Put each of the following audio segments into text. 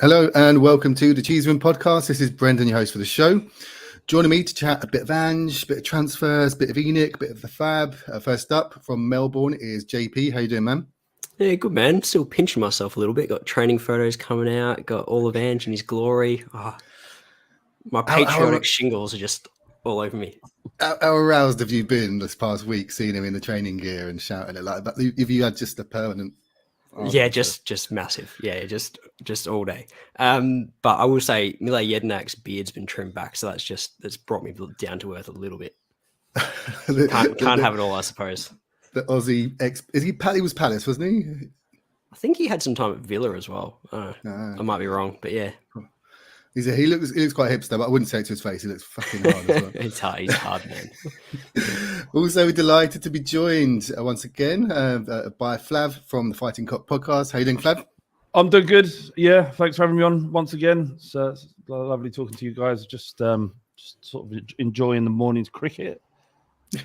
Hello and welcome to the Cheeseman podcast. This is Brendan, your host for the show. Joining me to chat a bit of Ange, a bit of transfers, a bit of Enic, a bit of the Fab. First up from Melbourne is JP. How you doing, man? Yeah, good, man. Still pinching myself a little bit. Got training photos coming out. Got all of Ange and his glory. My patriotic shingles are just all over me. How aroused have you been this past week, seeing him in the training gear and shouting it like that? If you had just a permanent... Yeah, just massive. Yeah, just all day. But I will say Mile Jedinak's beard's been trimmed back, so that's brought me down to earth a little bit. Can't have it all, I suppose. The Aussie he was Palace, wasn't he? I think he had some time at Villa as well. I might be wrong, but yeah. He looks quite hipster, but I wouldn't say it to his face. He looks fucking hard as well. He's hard, man. Also, we're delighted to be joined once again by Flav from the Fighting Cock podcast. How you doing, Flav? I'm doing good. Yeah, thanks for having me on once again. It's lovely talking to you guys. Just sort of enjoying the morning's cricket.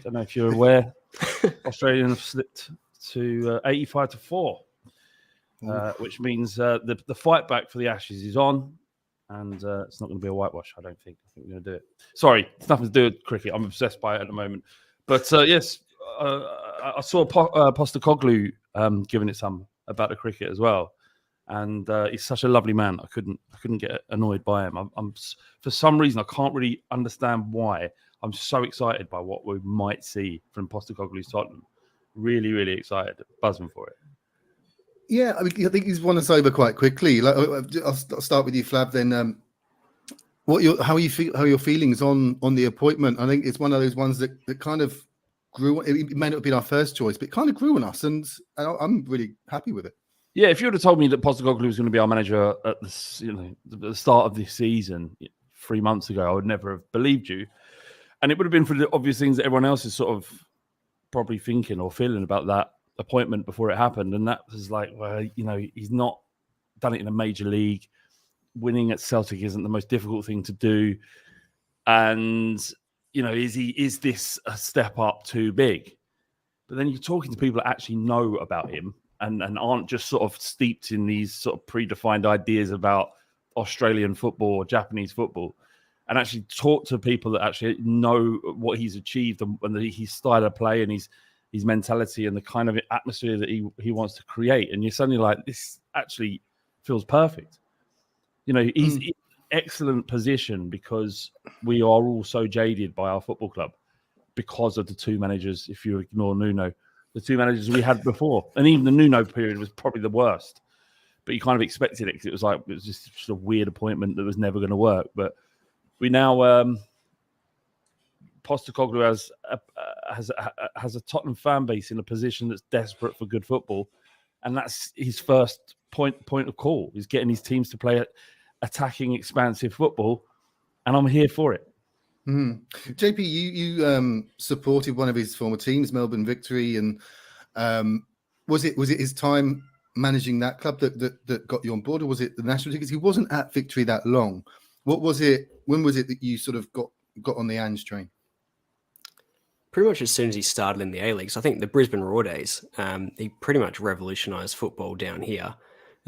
Don't know if you're aware, Australia have slipped to 85-4, which means the fight back for the Ashes is on. And it's not going to be a whitewash, I don't think. I think we're going to do it. Sorry, it's nothing to do with cricket. I'm obsessed by it at the moment. But yes, I saw Postecoglou giving it some about the cricket as well. And he's such a lovely man. I couldn't get annoyed by him. I'm for some reason, I can't really understand why. I'm so excited by what we might see from Postecoglou's Tottenham. Really, really excited. Buzzing for it. Yeah, I think he's won us over quite quickly. I'll start with you, Flav. Then, how are your feelings on the appointment? I think it's one of those ones that kind of grew. It may not have been our first choice, but it kind of grew on us, and I'm really happy with it. Yeah, if you would have told me that Postecoglou was going to be our manager at the start of this season 3 months ago, I would never have believed you, and it would have been for the obvious things that everyone else is sort of probably thinking or feeling about that appointment before it happened. And that was like, well, he's not done it in a major league. Winning at Celtic isn't the most difficult thing to do. And, is this a step up too big? But then you're talking to people that actually know about him and aren't just sort of steeped in these sort of predefined ideas about Australian football or Japanese football, and actually talk to people that actually know what he's achieved and his style of play and his mentality and the kind of atmosphere that he wants to create. And you're suddenly like, this actually feels perfect. He's in an excellent position because we are all so jaded by our football club because of the two managers, if you ignore Nuno, the two managers we had before. And even the Nuno period was probably the worst. But you kind of expected it because it was just a weird appointment that was never going to work. But we now... Postecoglou has a Tottenham fan base in a position that's desperate for good football, and that's his first point of call. He's getting his teams to play attacking, expansive football, and I'm here for it. JP, you supported one of his former teams, Melbourne Victory, and was it his time managing that club that got you on board, or was it the national team? Because he wasn't at Victory that long. What was it? When was it that you sort of got on the Ange train? Pretty much as soon as he started in the A-League. So I think the Brisbane Raw days, he pretty much revolutionised football down here.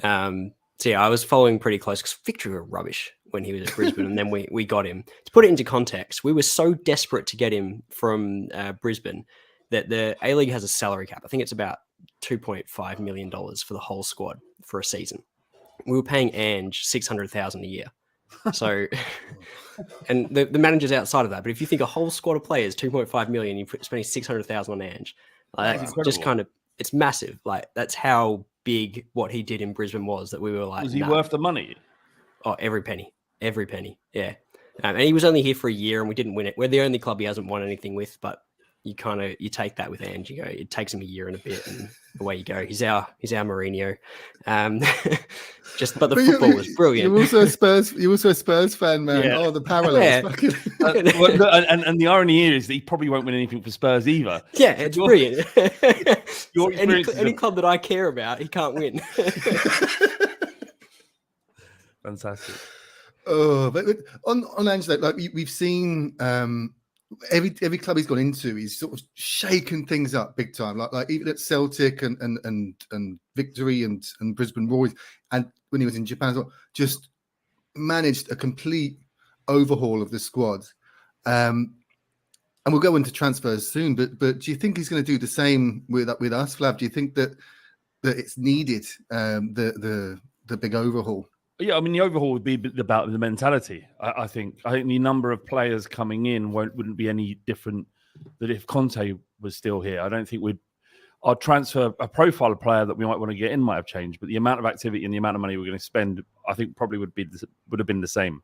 So yeah, I was following pretty close because Victory were rubbish when he was at Brisbane, and then we got him. To put it into context, we were so desperate to get him from Brisbane that the A-League has a salary cap. I think it's about $2.5 million for the whole squad for a season. We were paying Ange $600,000 a year. So, and the manager's outside of that. But if you think a whole squad of players, 2.5 million, you're spending 600,000 on Ange. That's just kind of, it's massive. Like, that's how big what he did in Brisbane was, that we were like, was he worth the money? Oh, every penny. Yeah. And he was only here for a year and we didn't win it. We're the only club he hasn't won anything with, but you take that with Ange. You go, it takes him a year and a bit, and away you go. He's our Mourinho. But the football was brilliant. You're also a Spurs fan, man. Yeah. Oh, the parallels. Yeah. And the irony here is that he probably won't win anything for Spurs either. Yeah, it's brilliant. Any club that I care about, he can't win. Fantastic. Oh, but on Ange, like we've seen. Every club he's gone into, he's sort of shaken things up big time. Like even at Celtic and Victory and Brisbane Roar, and when he was in Japan as well, just managed a complete overhaul of the squad. And we'll go into transfers soon, but do you think he's going to do the same with us, Flav? Do you think that it's needed, the big overhaul? Yeah, I mean, the overhaul would be about the mentality. I think the number of players coming in wouldn't be any different than if Conte was still here. I don't think our transfer, a profile of player that we might want to get in might have changed, but the amount of activity and the amount of money we're going to spend, I think probably would have been the same.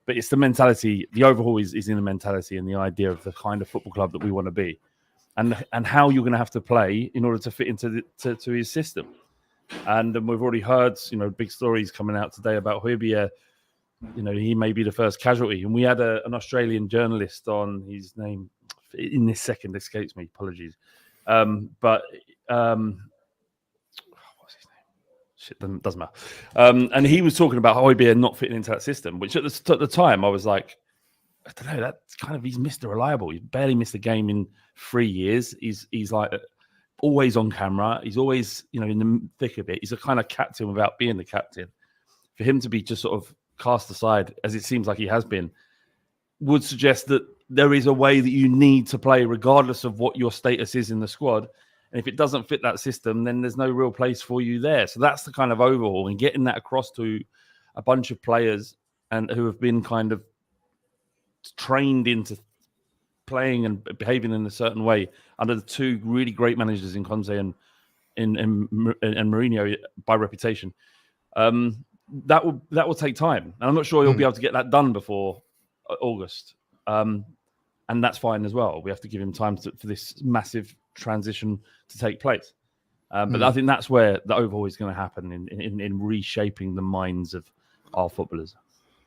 But it's the mentality. The overhaul is in the mentality and the idea of the kind of football club that we want to be, and how you're going to have to play in order to fit into to his system. And we've already heard, big stories coming out today about Højbjerg. He may be the first casualty. And we had an Australian journalist on, his name in this second escapes me. Apologies. What's his name? Shit, doesn't matter. And he was talking about Højbjerg not fitting into that system, which at the time I was like, I don't know. That's kind of, he's Mr. Reliable. He's barely missed a game in 3 years. He's like always on camera. He's always, in the thick of it. He's a kind of captain without being the captain. For him to be just sort of cast aside, as it seems like he has been, would suggest that there is a way that you need to play regardless of what your status is in the squad. And if it doesn't fit that system, then there's no real place for you there. So that's the kind of overhaul, and getting that across to a bunch of players and who have been kind of trained into playing and behaving in a certain way under the two really great managers in Conte and Mourinho by reputation. That will take time, and I'm not sure he'll be able to get that done before August. And that's fine as well. We have to give him time for this massive transition to take place. But I think that's where the overhaul is going to happen in reshaping the minds of our footballers.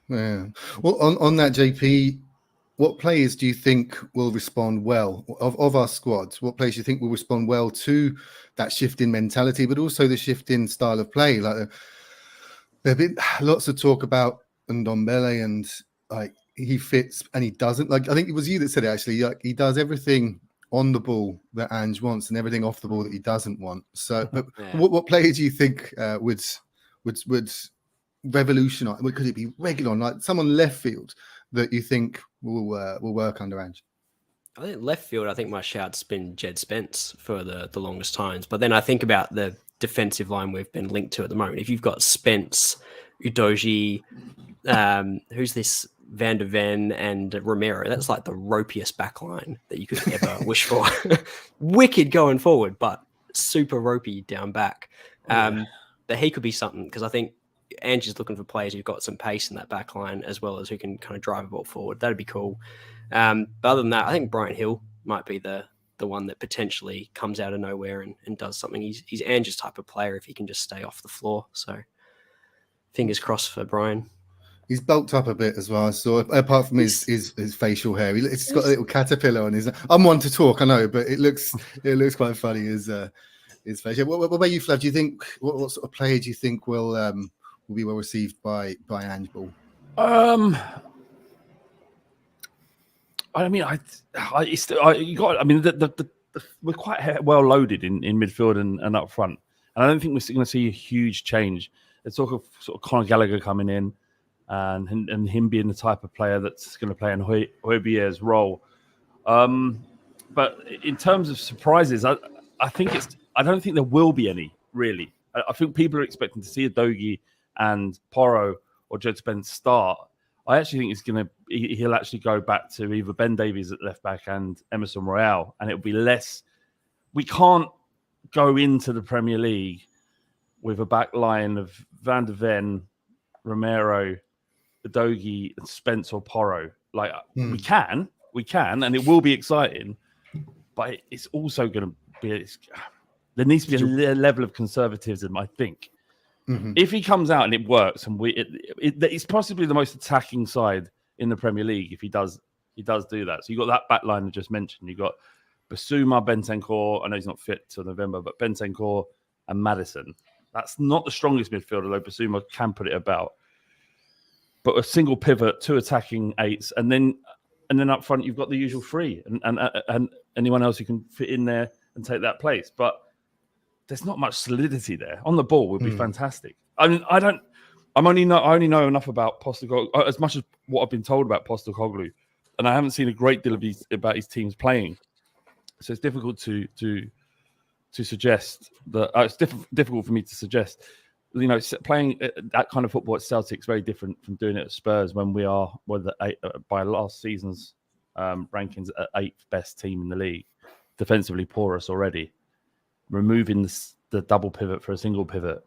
Yeah. Well, on that, JP, what players do you think will respond well of our squads? What players do you think will respond well to that shift in mentality, but also the shift in style of play? Like, there have been lots of talk about Ndombele and like he fits and he doesn't. Like, I think it was you that said it actually. Like, he does everything on the ball that Ange wants and everything off the ball that he doesn't want. So, but what player do you think would revolutionise? Could it be regular, like someone left field that you think will work under Ange? I think left field, I think my shout's been Jed Spence for the longest times. But then I think about the defensive line we've been linked to at the moment. If you've got Spence, Udogie, who's this, Van der Ven and Romero, that's like the ropiest back line that you could ever wish for. Wicked going forward, but super ropey down back. But he could be something, because I think Ange is looking for players who've got some pace in that back line as well as who can kind of drive a ball forward. That'd be cool. But other than that, I think Brian Hill might be the one that potentially comes out of nowhere and does something. He's Ange's type of player if he can just stay off the floor. So fingers crossed for Brian. He's bulked up a bit as well. So apart from his facial hair, it's got a little caterpillar on his. I'm one to talk, I know, but it looks quite funny. His facial. What about you, Flav? Do you think what sort of player do you think will be well received by Ange Ball? I mean, we're quite well loaded in midfield and up front, and I don't think we're going to see a huge change. There's talk of sort of Conor Gallagher coming in, and him being the type of player that's going to play in Højbjerg's role. But in terms of surprises, I don't think there will be any, really. I think people are expecting to see Udogie and Porro or Jed Spence start. I actually think he'll actually go back to either Ben Davies at left back and Emerson Royale, and it'll be less. We can't go into the Premier League with a back line of Van der Ven, Romero, Udogie, and Spence or Porro. Like we can, and it will be exciting, but it's also going to be. There needs to be a level of conservatism, I think. Mm-hmm. If he comes out and it works, and it's possibly the most attacking side in the Premier League if he does do that. So you've got that back line I just mentioned. You've got Basuma, Bentancur. I know he's not fit till November, but Bentancur and Maddison. That's not the strongest midfield, although Basuma can put it about. But a single pivot, two attacking eights, and then up front you've got the usual three, and anyone else who can fit in there and take that place. But there's not much solidity there. On the ball would be fantastic. I mean, I only know enough about Postecoglou, as much as what I've been told about Postecoglou, and I haven't seen a great deal of about his teams playing. So it's difficult to suggest that. It's difficult for me to suggest. Playing that kind of football at Celtic is very different from doing it at Spurs when we are by last season's rankings at 8th best team in the league, defensively porous already. Removing the double pivot for a single pivot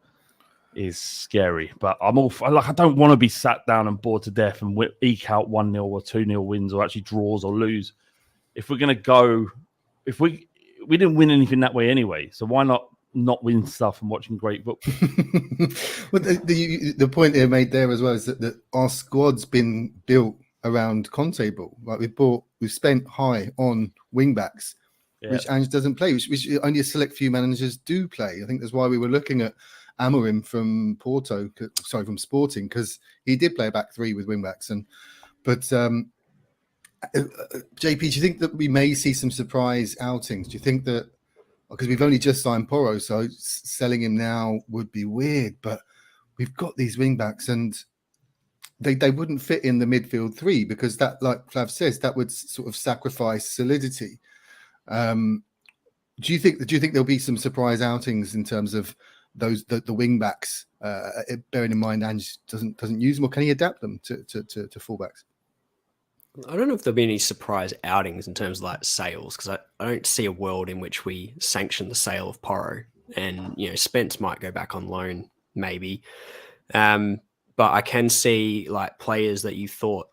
is scary, but I don't want to be sat down and bored to death and eke out 1-0 or 2-0 wins or actually draws or lose. If we're going to go, if we didn't win anything that way anyway, so why not win stuff and watching great football? Well, the point they made there as well is that our squad's been built around Conte ball. Like we've spent high on wing backs, which Ange doesn't play, which only a select few managers do play. I think that's why we were looking at Amorim from Sporting, because he did play a back three with wing backs. But JP, do you think that we may see some surprise outings? Do you think that, because we've only just signed Porro, so selling him now would be weird, but we've got these wing backs and they wouldn't fit in the midfield three, because that, like Flav says, that would sort of sacrifice solidity. Do you think there'll be some surprise outings in terms of the wing backs, bearing in mind Ange doesn't use them, or can he adapt them to fullbacks? I don't know if there'll be any surprise outings in terms of like sales, because I don't see a world in which we sanction the sale of Porro, and Spence might go back on loan maybe, but I can see like players that you thought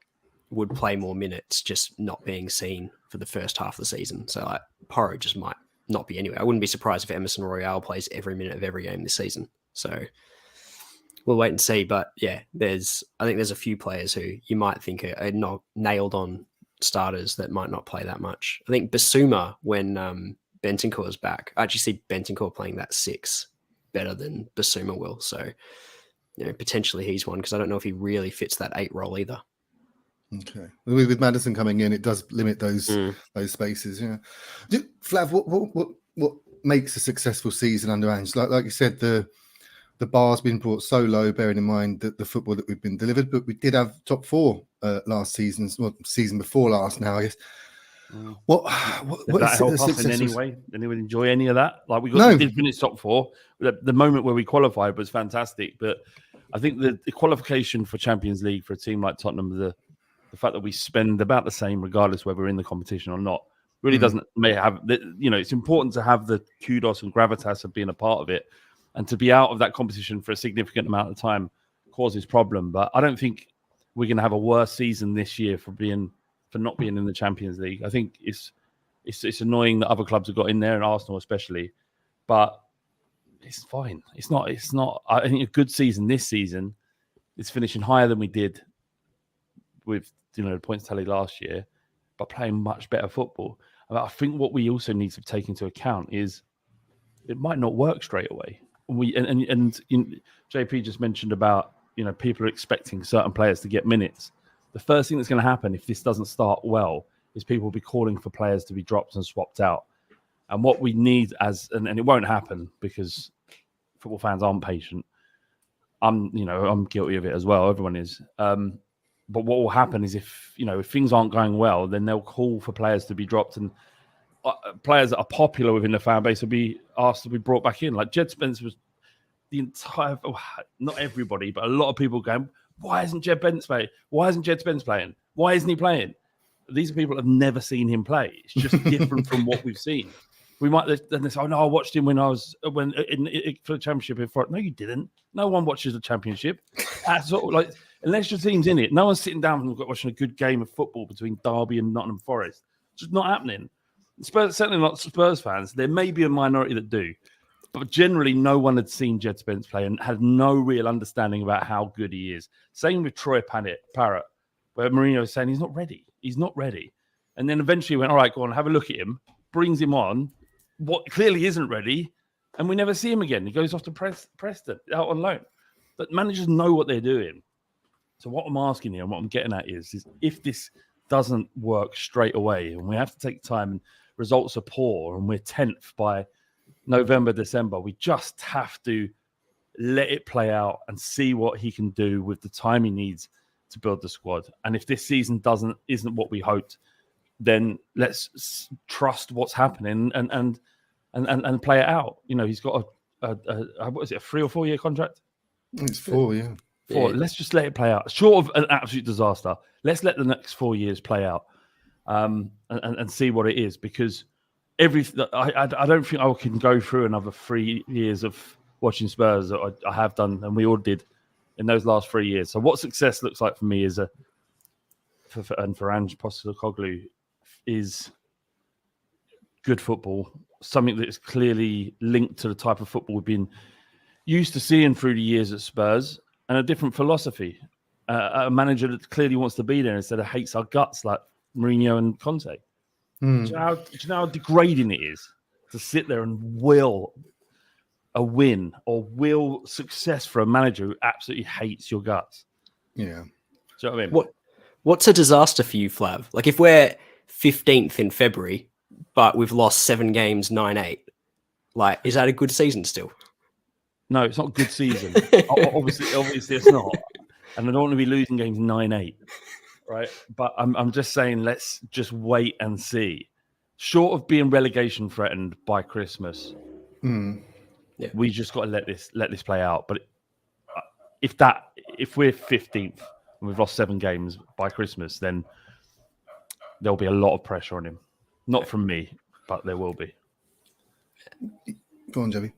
would play more minutes just not being seen for the first half of the season. So like Porro just might not be anywhere. I wouldn't be surprised if Emerson Royale plays every minute of every game this season. So we'll wait and see. But yeah, I think there's a few players who you might think are not nailed on starters that might not play that much. I think Basuma, when Bentancur is back, I actually see Bentancur playing that 6 better than Basuma will. So potentially he's one, because I don't know if he really fits that 8 role either. Okay, with Maddison coming in, it does limit those spaces. Yeah, Flav, what makes a successful season under Ange? Like you said, the bar's been brought so low, bearing in mind that the football that we've been delivered. But we did have top 4 last season, season before last. Now, I guess. What did that help us in any way? Anyone enjoy any of that? Like we did finish top 4. The moment where we qualified was fantastic, but I think the qualification for Champions League for a team like Tottenham, the fact that we spend about the same regardless whether we're in the competition or not, really doesn't it's important to have the kudos and gravitas of being a part of it, and to be out of that competition for a significant amount of time causes problem. But I don't think we're going to have a worse season this year for not being in the Champions League. I think it's annoying that other clubs have got in there, and Arsenal especially, but it's fine. It's not. I think a good season this season is finishing higher than we did with the points tally last year, but playing much better football. I think what we also need to take into account is it might not work straight away. JP just mentioned about people are expecting certain players to get minutes. The first thing that's going to happen if this doesn't start well is people will be calling for players to be dropped and swapped out. And what we need and it won't happen because football fans aren't patient. I'm guilty of it as well. Everyone is. But what will happen is if things aren't going well, then they'll call for players to be dropped, and players that are popular within the fan base will be asked to be brought back in. Like Jed Spence was not everybody, but a lot of people going, why isn't Jed Spence playing? Why isn't Jed Spence playing? Why isn't he playing? These are people that have never seen him play. It's just different from what we've seen. We might then they say, oh no, I watched him when for the championship in front. No, you didn't. No one watches the championship. That's sort of like, unless your team's in it, no one's sitting down and watching a good game of football between Derby and Nottingham Forest. It's just not happening. Spurs, certainly not Spurs fans. There may be a minority that do, but generally no one had seen Jed Spence play and had no real understanding about how good he is. Same with Troy Parrott, where Mourinho was saying he's not ready. He's not ready. And then eventually went, all right, go on, have a look at him, brings him on, what clearly isn't ready, and we never see him again. He goes off to Preston, out on loan. But managers know what they're doing. So what I'm asking here and what I'm getting at is if this doesn't work straight away and we have to take time and results are poor and we're 10th by November, December, we just have to let it play out and see what he can do with the time he needs to build the squad. And if this season isn't what we hoped, then let's trust what's happening and play it out. You know, he's got a what is it, a 3 or 4 year contract? It's 4, yeah. 4. Let's just let it play out. Short of an absolute disaster, let's let the next 4 years play out, and see what it is. Because I don't think I can go through another 3 years of watching Spurs that I have done, and we all did in those last 3 years. So what success looks like for me is for Ange Postecoglou is good football, something that is clearly linked to the type of football we've been used to seeing through the years at Spurs, and a different philosophy. A manager that clearly wants to be there instead of hates our guts like Mourinho and Conte. Do you know how degrading it is to sit there and will a win or will success for a manager who absolutely hates your guts? Yeah. Do you know what I mean? What's a disaster for you, Flav? Like if we're 15th in February, but we've lost 7 games, 9-8, like is that a good season still? No, it's not a good season. Obviously it's not. And I don't want to be losing games 9-8, right? But I'm just saying, let's just wait and see. Short of being relegation threatened by Christmas, we just got to let this play out. But if we're 15th and we've lost 7 games by Christmas, then there'll be a lot of pressure on him. Not from me, but there will be. Go on, Jebby.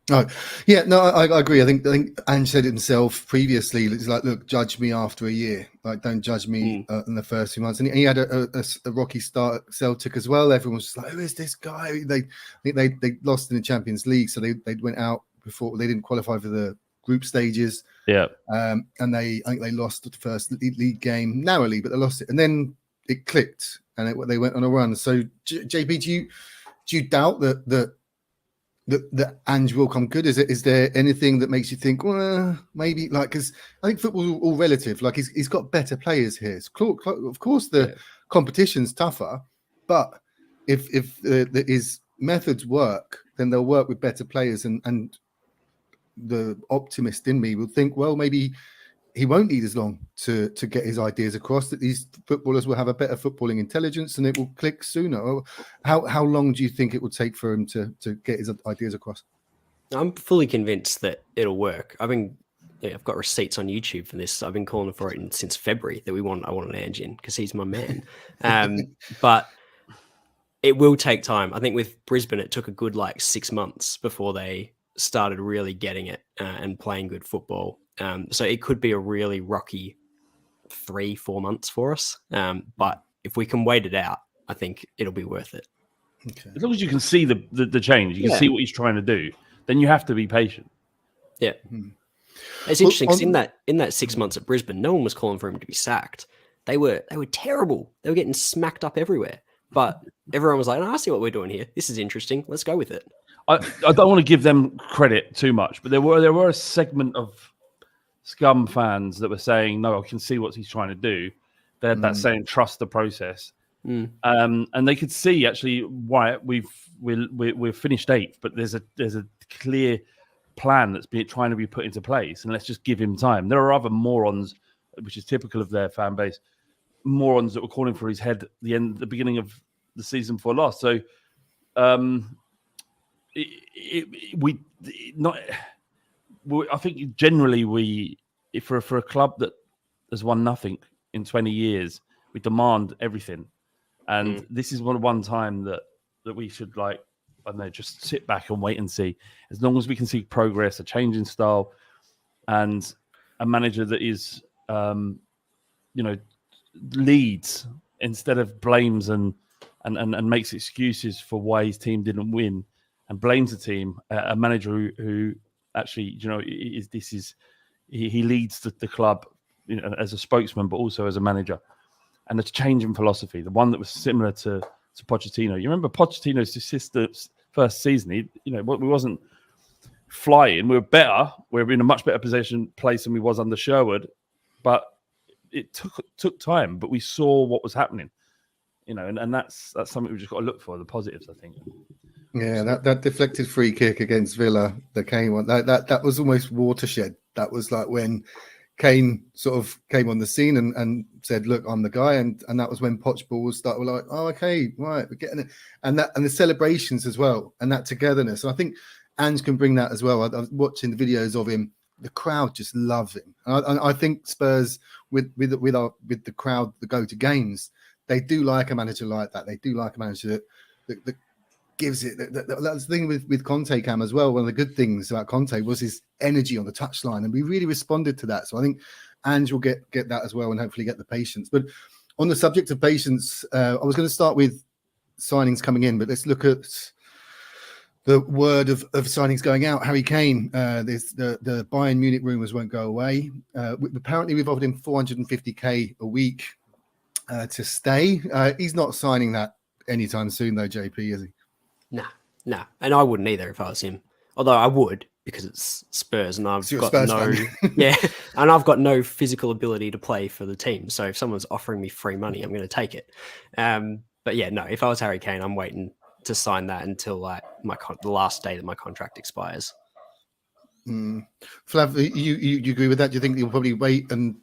Oh, yeah, no, I agree. I think Ange said it himself previously. It's like, look, judge me after a year. Like, don't judge me in the first few months. And he had a rocky start at Celtic as well. Everyone was just like, who is this guy? I think they lost in the Champions League, so they went out before. They didn't qualify for the group stages. Yeah. And I think they lost the first league game narrowly, but they lost it. And then it clicked, and they went on a run. So, JB, do you doubt that Ange will come good? Is there anything that makes you think, well, maybe, like, because I think football's all relative. Like he's got better players here. Of course, the competition's tougher, but if his methods work, then they'll work with better players, and the optimist in me will think, well, maybe he won't need as long to get his ideas across, that these footballers will have a better footballing intelligence and it will click sooner. How long do you think it will take for him to get his ideas across? I'm fully convinced that it'll work. I've got receipts on YouTube for this. I've been calling for it since February that I want an Ange in because he's my man. But it will take time. I think with Brisbane, it took a good 6 months before they started really getting it and playing good football. So it could be a really rocky 3-4 months for us. But if we can wait it out, I think it'll be worth it. Okay. As long as you can see the change, you can see what he's trying to do, then you have to be patient. Yeah. It's interesting because in that 6 months at Brisbane, no one was calling for him to be sacked. They were terrible. They were getting smacked up everywhere. But everyone was like, I see what we're doing here. This is interesting. Let's go with it. I don't want to give them credit too much, but there were a segment of scum fans that were saying, no, I can see what he's trying to do. They had that saying, trust the process. And they could see actually why we're finished 8th, but there's a clear plan that's trying to be put into place, and let's just give him time. There are other morons, which is typical of their fan base, morons that were calling for his head at the beginning of the season before last. So I think generally for a club that has won nothing in 20 years, we demand everything, and this is one time that we should just sit back and wait and see. As long as we can see progress, a change in style, and a manager that is leads instead of blames and makes excuses for why his team didn't win and blames the team. A manager who actually, he leads the club as a spokesman, but also as a manager. And a change in philosophy, the one that was similar to Pochettino. You remember Pochettino's first season? We wasn't flying. We were better. We were in a much better place than we was under Sherwood, but it took time. But we saw what was happening, and that's something we just got to look for, the positives, I think. Yeah, that deflected free kick against Villa, the Kane one, that was almost watershed. That was like when Kane sort of came on the scene and said, "Look, I'm the guy," and that was when Poch balls started. We're like, "Oh, okay, right, we're getting it," and the celebrations as well, and that togetherness. And I think Ange can bring that as well. I was watching the videos of him; the crowd just love him. And I think Spurs with the crowd that go to games, they do like a manager like that. They do like a manager that gives it. That's the thing with Conte, Cam, as well. One of the good things about Conte was his energy on the touchline, and we really responded to that. So I think Ange will get that as well, and hopefully get the patience. But on the subject of patience, I was going to start with signings coming in, but let's look at the word of signings going out. Harry Kane, there's the Bayern Munich rumours won't go away. Apparently, we've offered him 450k a week to stay. He's not signing that anytime soon, though, JP, is he? Nah. And I wouldn't either if I was him. Although I would, because it's Spurs and I've got and I've got no physical ability to play for the team. So if someone's offering me free money, I'm going to take it. But yeah, no, if I was Harry Kane, I'm waiting to sign that until like the last day that my contract expires. Flav, you agree with that? Do you think you'll probably wait and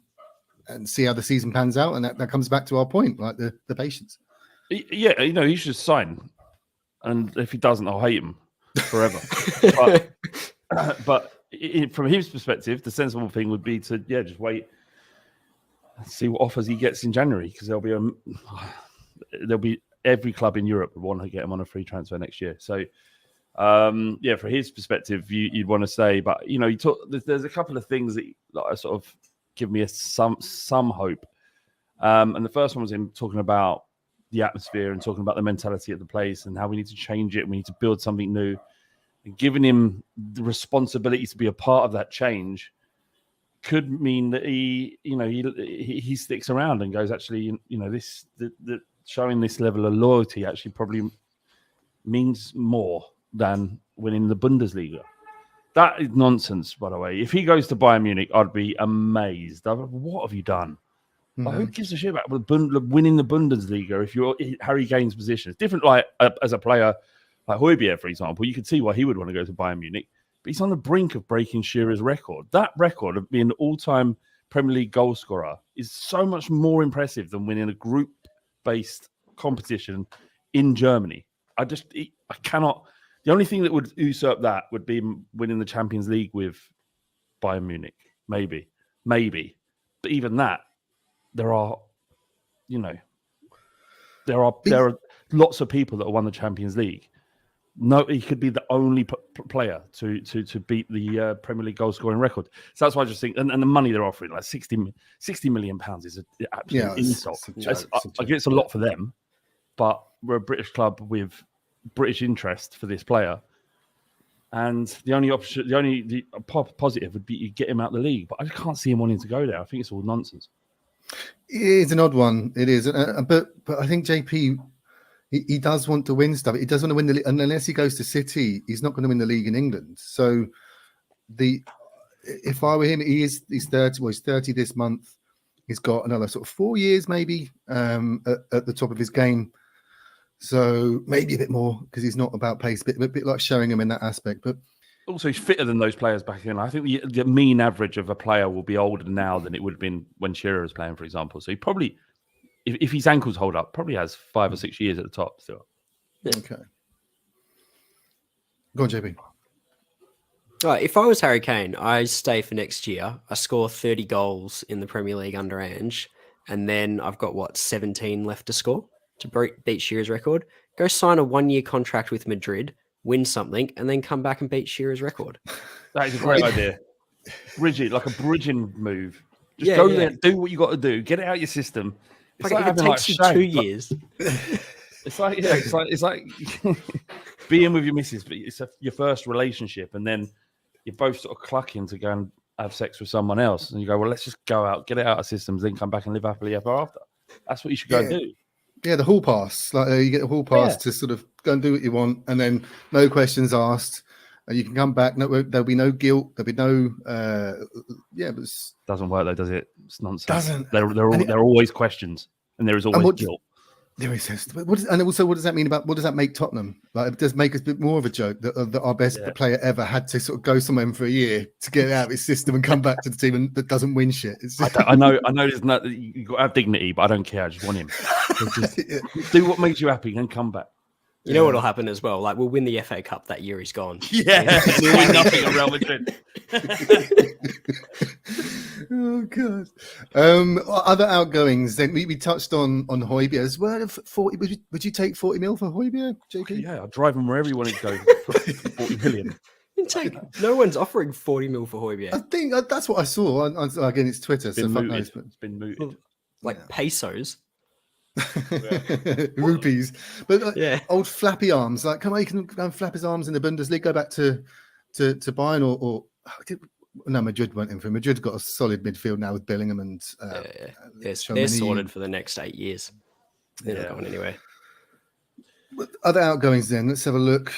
see how the season pans out? And that comes back to our point, like the patience. Yeah, he should sign. And if he doesn't, I'll hate him forever. but from his perspective, the sensible thing would be to just wait and see what offers he gets in January, because there'll be every club in Europe would want to get him on a free transfer next year. So for his perspective, you'd want to say, but there's a couple of things that are sort of give me some hope. And the first one was him talking about the atmosphere and talking about the mentality of the place and how we need to change it. We need to build something new, and giving him the responsibility to be a part of that change could mean that he sticks around and goes, actually, showing this level of loyalty actually probably means more than winning the Bundesliga. That is nonsense, by the way. If he goes to Bayern Munich, I'd be amazed. What have you done? Mm-hmm. Like, who gives a shit about winning the Bundesliga if you're in Harry Kane's position? It's different, like as a player like Højbjerg, for example. You could see why he would want to go to Bayern Munich, but he's on the brink of breaking Shearer's record. That record of being an all-time Premier League goal scorer is so much more impressive than winning a group-based competition in Germany. I cannot. The only thing that would usurp that would be winning the Champions League with Bayern Munich, maybe. But even that, there are lots of people that have won the Champions League. No, he could be the only player to beat the Premier League goal scoring record. So that's why I just think, and the money they're offering, like 60 million pounds, is an absolute insult. I guess it's a lot for them, but we're a British club with British interest for this player, and the only positive would be you get him out of the league. But I just can't see him wanting to go there. I think it's all nonsense. It is an odd one. It is, but I think JP, he does want to win stuff. He does want to win the league, and unless he goes to City, he's not going to win the league in England. So, if I were him, he's 30. Well, he's 30 this month. He's got another sort of 4 years, maybe, at the top of his game. So maybe a bit more, because he's not about pace. A bit like Sheringham in that aspect, but. Also, he's fitter than those players back in. I think the mean average of a player will be older now than it would have been when Shearer was playing, for example. So he probably, if his ankles hold up, probably has 5 or 6 years at the top still. Yeah. Okay. Go on, JP. All right, if I was Harry Kane, I stay for next year. I score 30 goals in the Premier League under Ange, and then I've got, 17 left to score to beat Shearer's record. Go sign a 1-year contract with Madrid, win something, and then come back and beat Shearer's record. That is a great idea. Rigid, like a bridging move. Just go there, do what you got to do, get it out of your system. It's like if it takes you 2 years. It's like being with your missus, but it's your first relationship, and then you're both sort of clucking to go and have sex with someone else, and you go, well, let's just go out, get it out of systems, then come back and live happily ever after. That's what you should go and do. Yeah, the hall pass. Like you get a hall pass to sort of go and do what you want, and then no questions asked. And you can come back. No, there'll be no guilt. There'll be no. But doesn't work though, does it? It's nonsense. There are always questions, and there is always guilt. There is, and also what does that mean about what does that make Tottenham? Like, it does make us a bit more of a joke that our best player ever had to sort of go somewhere for a year to get out of his system and come back to the team and that doesn't win shit. I know. There's not you got to have dignity, but I don't care. I just want him. Just do what makes you happy and come back. You know what'll happen as well? Like, we'll win the FA Cup that year he's gone. Yeah, doing nothing at Real Madrid. Oh god. Other outgoings. Then we touched on Højbjerg as well. 40. Would you take 40 mil for Højbjerg, JP? Yeah, I'd drive him wherever you wanted to go. 40 million. No one's offering 40 mil for Højbjerg. I think that's what I saw. Again, it's Twitter, so fuck knows. It's been mooted. Like pesos. Rupees, but old flappy arms. Like, come on, he can go and flap his arms in the Bundesliga. Go back to Bayern or no, Madrid went in for him. Madrid got a solid midfield now with Bellingham and they're sorted for the next 8 years. They're not going anywhere. Other outgoings then. Let's have a look.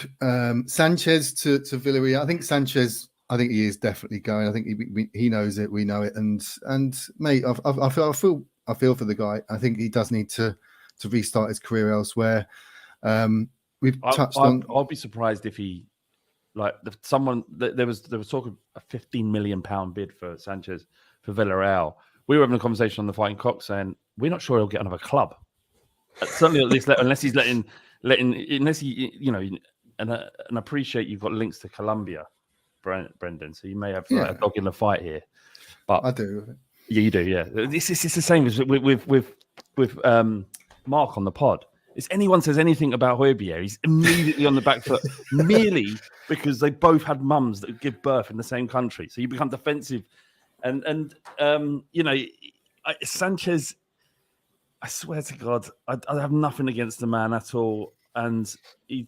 Sanchez to Villarreal. I think Sanchez. I think he is definitely going. I think he knows it. We know it. And mate, I feel for the guy. I think he does need to restart his career elsewhere. We've touched on. I'll be surprised if he, like, there was talk of a £15 million bid for Sanchez for Villarreal. We were having a conversation on the Fighting Cock saying we're not sure he'll get another club. Certainly, at least unless he's unless he, and appreciate you've got links to Colombia, Brendan. So you may have a dog in the fight here. But I do. Yeah, you do. Yeah, it's the same as with Mark on the pod. If anyone says anything about Højbjerg, he's immediately on the back foot, merely because they both had mums that give birth in the same country. So you become defensive, and Sanchez. I swear to God, I have nothing against the man at all, and he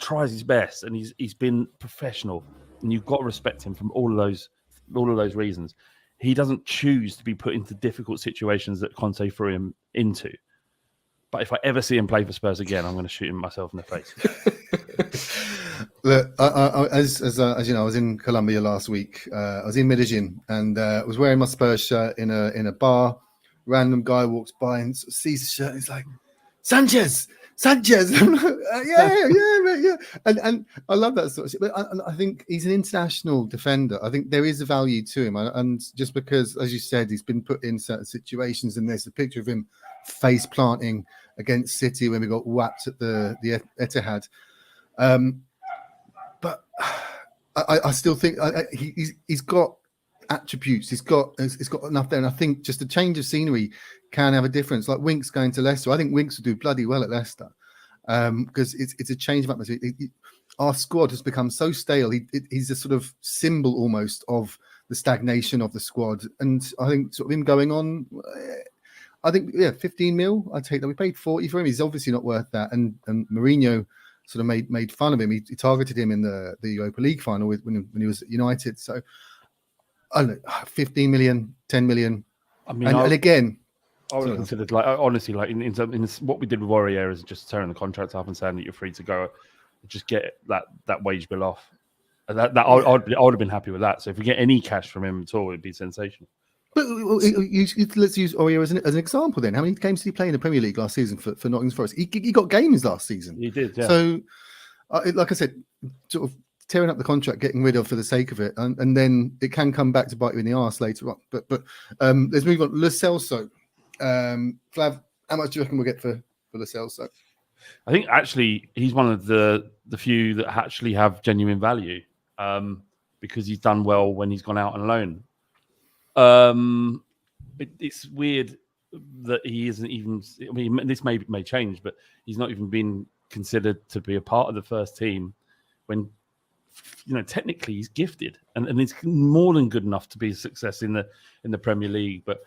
tries his best, and he's been professional, and you've got to respect him from all of those reasons. He doesn't choose to be put into difficult situations that Conte threw him into. But if I ever see him play for Spurs again, I'm going to shoot him myself in the face. Look, as you know, I was in Colombia last week. I was in Medellin and I was wearing my Spurs shirt in a bar. Random guy walks by and sees the shirt. And he's like, Sanchez. I'm like, yeah. And I love that sort of shit. But I think he's an international defender. I think there is a value to him. And just because, as you said, he's been put in certain situations, and there's a picture of him face planting against City when we got whacked at the Etihad. But I still think he's got attributes. He's got enough there, and I think just a change of scenery can have a difference. Like Winks going to Leicester, I think Winks would do bloody well at Leicester because it's a change of atmosphere. Our squad has become so stale. He's a sort of symbol almost of the stagnation of the squad, and I think sort of him going on. I think 15 mil. I'd take that. We paid 40 for him. He's obviously not worth that. And Mourinho sort of made fun of him. He targeted him in the Europa League final when he was at United. So I don't know, 15 million, 10 million. I mean, and again, I would have considered, like, honestly, like in what we did with Warrior is just tearing the contract up and saying that you're free to go. Just get that wage bill off. I would have been happy with that. So if we get any cash from him at all, it'd be sensational. But let's use Aurier as an example then. How many games did he play in the Premier League last season for Nottingham Forest? He got games last season. He did, yeah. So, like I said, sort of tearing up the contract, getting rid of for the sake of it, and then it can come back to bite you in the arse later on. But let's move on. Lo Celso. Flav, how much do you reckon we'll get for Lo Celso? I think actually he's one of the few that actually have genuine value because he's done well when he's gone out on loan. It's weird that he isn't even. I mean, this may change, but he's not even been considered to be a part of the first team when, technically he's gifted and he's more than good enough to be a success in the Premier League. But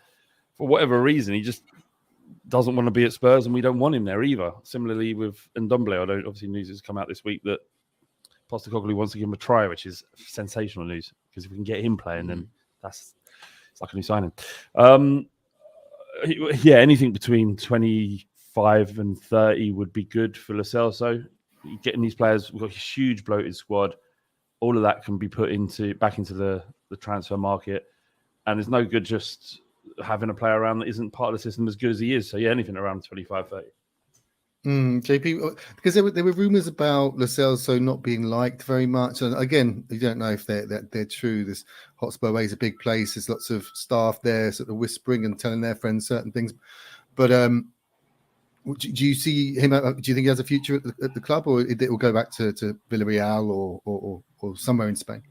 for whatever reason, he just doesn't want to be at Spurs, and we don't want him there either. Similarly with Ndombele, although obviously news has come out this week that Postecoglou wants to give him a try, which is sensational news because if we can get him playing, then it's like a new signing. Anything between 25 and 30 would be good for Lo Celso. Getting these players, we've got a huge bloated squad. All of that can be put back into the transfer market, and there's no good just having a player around that isn't part of the system as good as he is. So anything around 25, 30. JP, because there were rumours about Lo Celso not being liked very much, and again, you don't know if they're true. This Hotspur Way is a big place. There's lots of staff there, sort of whispering and telling their friends certain things. But do you see him? Do you think he has a future at the club, or it will go back to Villarreal or somewhere in Spain?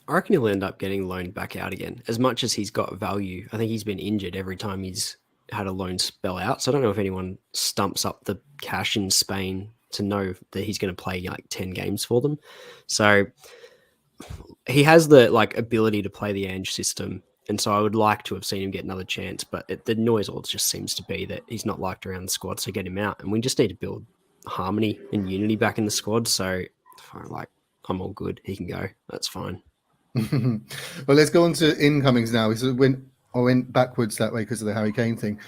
I reckon he'll end up getting loaned back out again. As much as he's got value, I think he's been injured every time he's had a loan spell out. So I don't know if anyone stumps up the cash in Spain to know that he's going to play like 10 games for them. So he has the ability to play the Ange system. And so I would like to have seen him get another chance, but the noise all just seems to be that he's not liked around the squad. So get him out. And we just need to build harmony and unity back in the squad. So I'm all good. He can go. That's fine. Well, let's go on to incomings now. We sort of went backwards that way because of the Harry Kane thing.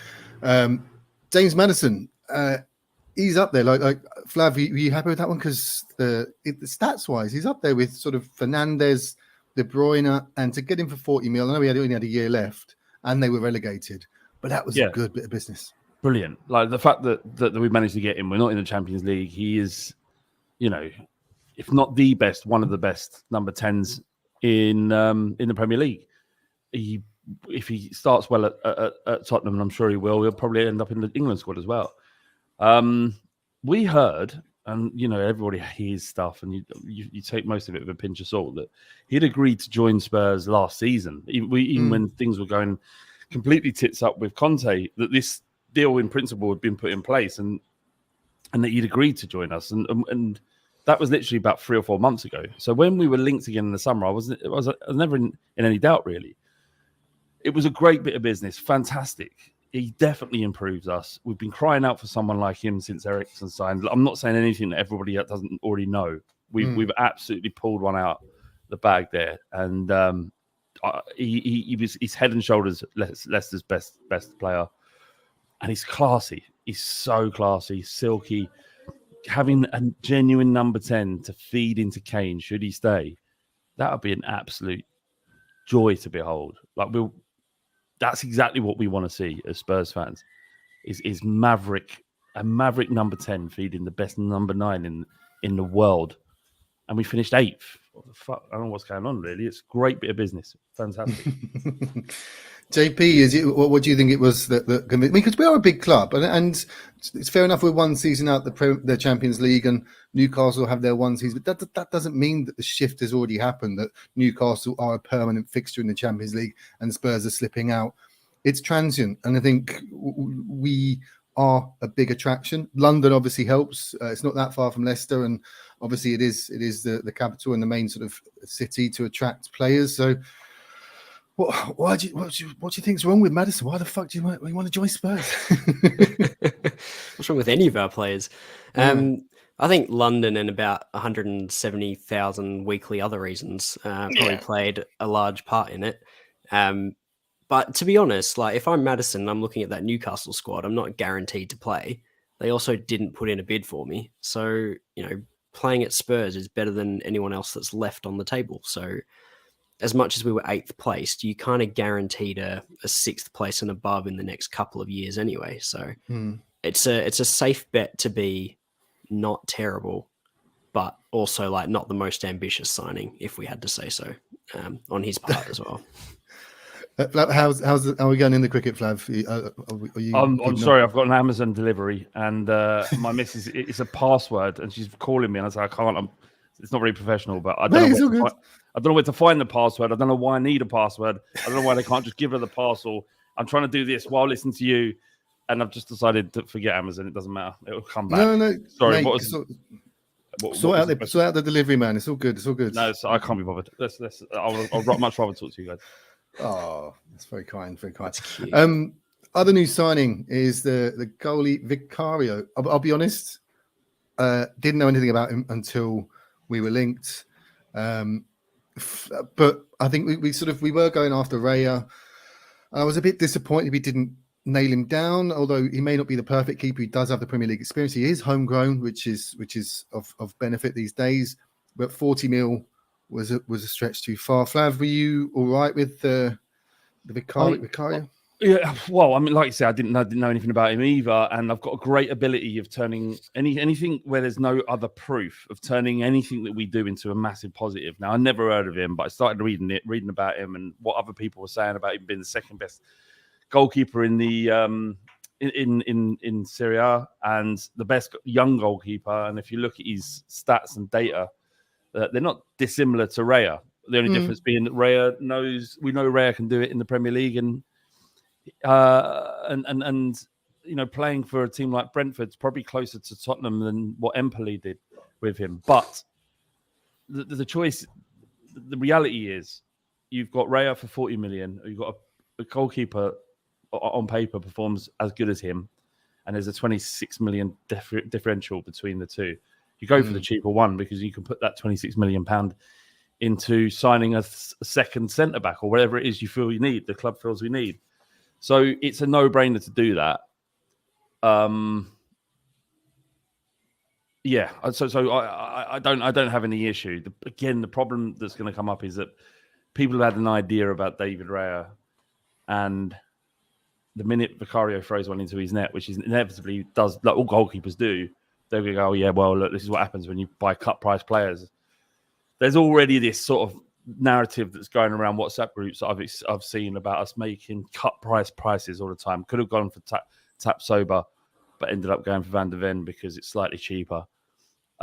James Maddison, he's up there. Like Flav, are you happy with that one? Because the stats wise, he's up there with sort of Fernandes, De Bruyne, and to get him for 40 mil. I know he only had a year left, and they were relegated, but that was a good bit of business. Brilliant. Like the fact that we managed to get him. We're not in the Champions League. He is, if not the best, one of the best number 10s in the Premier League. If he starts well at Tottenham, and I'm sure he will, he'll probably end up in the England squad as well. We heard, and everybody hears stuff, and you take most of it with a pinch of salt, that he'd agreed to join Spurs last season, even when things were going completely tits up with Conte, that this deal in principle had been put in place, and that he'd agreed to join us, and that was literally about 3 or 4 months ago. So when we were linked again in the summer, I was never in any doubt, really. It was a great bit of business, fantastic. He definitely improves us. We've been crying out for someone like him since Eriksen signed. I'm not saying anything that everybody doesn't already know. We've absolutely pulled one out the bag there, and he's head and shoulders Leicester's best player, and he's classy. He's so classy, silky. Having a genuine number 10 to feed into Kane, should he stay, that would be an absolute joy to behold. That's exactly what we want to see as Spurs fans. Is a maverick number 10 feeding the best number 9 in the world, and we finished 8th. What the fuck? I don't know what's going on. Really, it's a great bit of business. Fantastic. JP, what do you think it was that because we are a big club, and it's fair enough we're one season out the Champions League, and Newcastle have their one season, but that doesn't mean that the shift has already happened, that Newcastle are a permanent fixture in the Champions League and Spurs are slipping out. It's transient, and I think we are a big attraction. London obviously helps. It's not that far from Leicester, and obviously it is the capital and the main sort of city to attract players. So what do you think's wrong with Maddison? Why the fuck do you want to join Spurs? What's wrong with any of our players? I think London and about 170,000 weekly other reasons probably played a large part in it. But to be honest, if I'm Maddison and I'm looking at that Newcastle squad, I'm not guaranteed to play. They also didn't put in a bid for me. So, playing at Spurs is better than anyone else that's left on the table. So as much as we were 8th placed, you kind of guaranteed a 6th place and above in the next couple of years anyway. So it's a safe bet to be not terrible, but also not the most ambitious signing, if we had to say so, on his part as well. How are we going in the cricket, Flav? I'm sorry, I've got an Amazon delivery, and my missus, it's a password, and she's calling me, and I said, I can't. It's not very professional, but I don't know where to find the password. I don't know why I need a password. I don't know why they can't just give her the parcel. I'm trying to do this while listening to you, and I've just decided to forget Amazon. It doesn't matter. It will come back. No. Sorry. Mate, sort out the delivery, man. It's all good. No, I can't be bothered. I'll much rather talk to you guys. Oh, that's very kind. Very kind. That's cute. Other new signing is the goalie Vicario. I'll be honest, didn't know anything about him until we were linked. But I think we were going after Raya. I was a bit disappointed we didn't nail him down, although he may not be the perfect keeper. He does have the Premier League experience. He is homegrown, which is of benefit these days. But 40 mil was a stretch too far. Flav, were you all right with the Vicario? Yeah, well, I mean, like you said, I didn't know anything about him either, and I've got a great ability of turning anything where there's no other proof of turning anything that we do into a massive positive. Now, I never heard of him, but I started reading about him and what other people were saying about him being the second best goalkeeper in the in Serie A and the best young goalkeeper. And if you look at his stats and data, they're not dissimilar to Raya. The only difference being that we know Raya can do it in the Premier League and playing for a team like Brentford's probably closer to Tottenham than what Empoli did with him. But the choice, the reality is, you've got Raya for 40 million, or you've got a goalkeeper on paper performs as good as him, and there's a 26 million differential between the two. You go for the cheaper one because you can put that 26 million pound into signing a second centre back or whatever it is you feel you need. The club feels we need. So it's a no-brainer to do that. Yeah. So I don't have any issue. Again, the problem that's going to come up is that people have had an idea about David Raya, and the minute Vicario throws one into his net, which is inevitably does, like all goalkeepers do, they're going to go, oh yeah, well, look, this is what happens when you buy cut price players. There's already this sort of narrative that's going around WhatsApp groups that I've seen about us making cut prices all the time. Could have gone for Tap Sober, but ended up going for Van der Ven because it's slightly cheaper.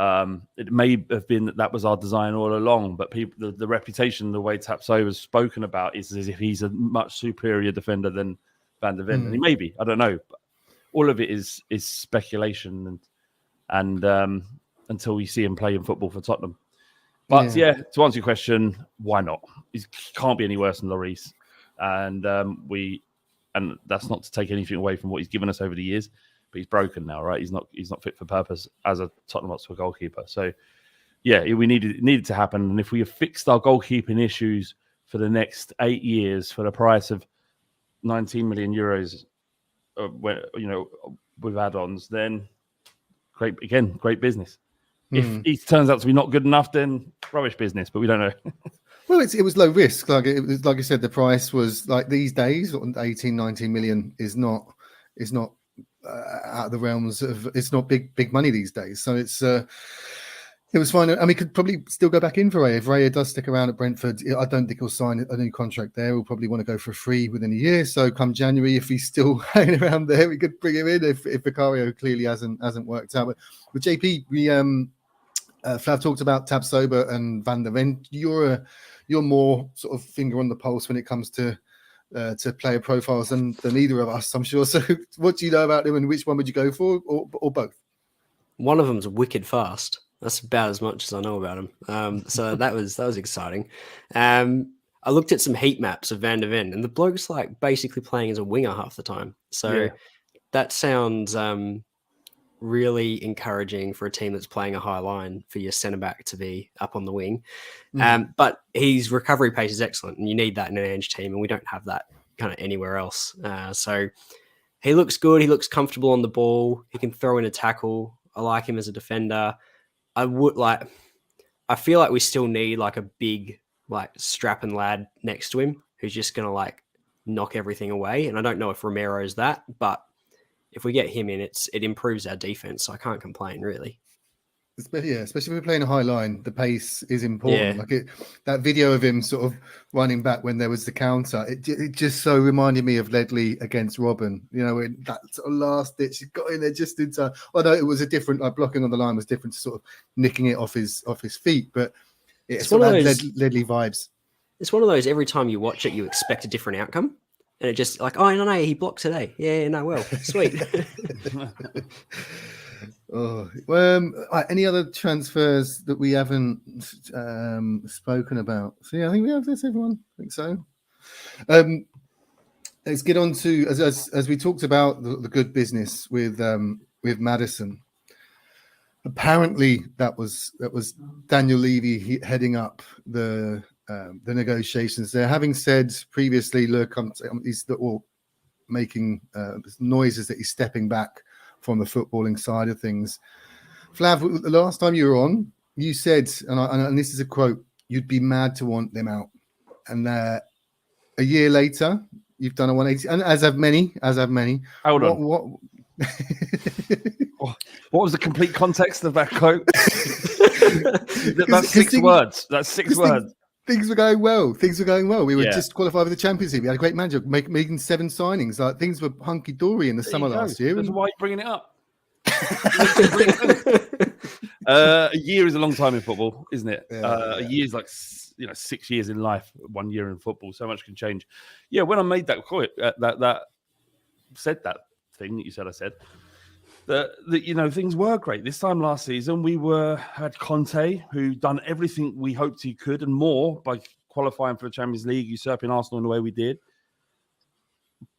It may have been that was our design all along, but people, the reputation, the way Tap Sober's spoken about is as if he's a much superior defender than Van der Ven, and he may be. I don't know. But all of it is speculation, and until we see him playing football for Tottenham. But yeah, to answer your question, why not? He can't be any worse than Lloris, and that's not to take anything away from what he's given us over the years. But he's broken now, right? He's not fit for purpose as a Tottenham Hotspur goalkeeper. So yeah, it needed to happen. And if we have fixed our goalkeeping issues for the next 8 years for the price of 19 million euros, with add-ons, then great business. If he turns out to be not good enough, then rubbish business. But we don't know. Well, it was low risk. Like I said, the price was like these days, 18, 19 million is not out of the realms of, it's not big money these days. So it was fine. And we could probably still go back in for Raya. If Raya does stick around at Brentford, I don't think he'll sign a new contract there. We'll probably want to go for free within a year. So come January, if he's still hanging around there, we could bring him in if Vicario clearly hasn't worked out. But with JP, we Flav talked about Tab Sober and Van der Ven. You're more sort of finger on the pulse when it comes to player profiles than either of us, I'm sure. So what do you know about them, and which one would you go for, or both? One of them's wicked fast. That's about as much as I know about him. So that was exciting. I looked at some heat maps of Van der Ven, and the bloke's like basically playing as a winger half the time. So that sounds really encouraging for a team that's playing a high line for your centre back to be up on the wing. But his recovery pace is excellent, and you need that in an Ange team, and we don't have that kind of anywhere else. So he looks good. He looks comfortable on the ball. He can throw in a tackle. I like him as a defender. I feel like we still need like a big, like strapping lad next to him who's just going to like knock everything away. And I don't know if Romero's that, but if we get him in, it improves our defense. So I can't complain really. Yeah, especially if we're playing a high line, the pace is important. Yeah. Like that video of him sort of running back when there was the counter, it just so reminded me of Ledley against Robben. You know, in that sort of last ditch, he got in there just in time. Although it was a different, like blocking on the line was different to sort of nicking it off his feet, but it's sort of Ledley vibes. It's one of those, every time you watch it, you expect a different outcome. And it just like, oh, no, he blocked today. Yeah, no, well, sweet. Any other transfers that we haven't spoken about? So yeah, I think we have this, everyone. I think so. Let's get on to as we talked about the good business with Maddison. Apparently, that was Daniel Levy heading up the negotiations there. Having said previously, look, he's making noises that he's stepping back from the footballing side of things. Flav, the last time you were on, you said, and this is a quote, you'd be mad to want them out. And a year later, You've done a 180, and as have many. Hold on. What? What was the complete context of that quote? That's 6 words. That's 6 words. Things were going well. We were Yeah. just qualified for the Champions League. We had a great manager making 7 signings. Like, things were hunky dory in the summer last year. That's why you're bringing it up. A year is a long time in football, isn't it? A year is like 6 years in life. 1 year in football, so much can change. Yeah, when I made that quote, that said that thing that you said, I said that things were great this time last season. We had Conte, who done everything we hoped he could and more by qualifying for the Champions League, usurping Arsenal in the way we did.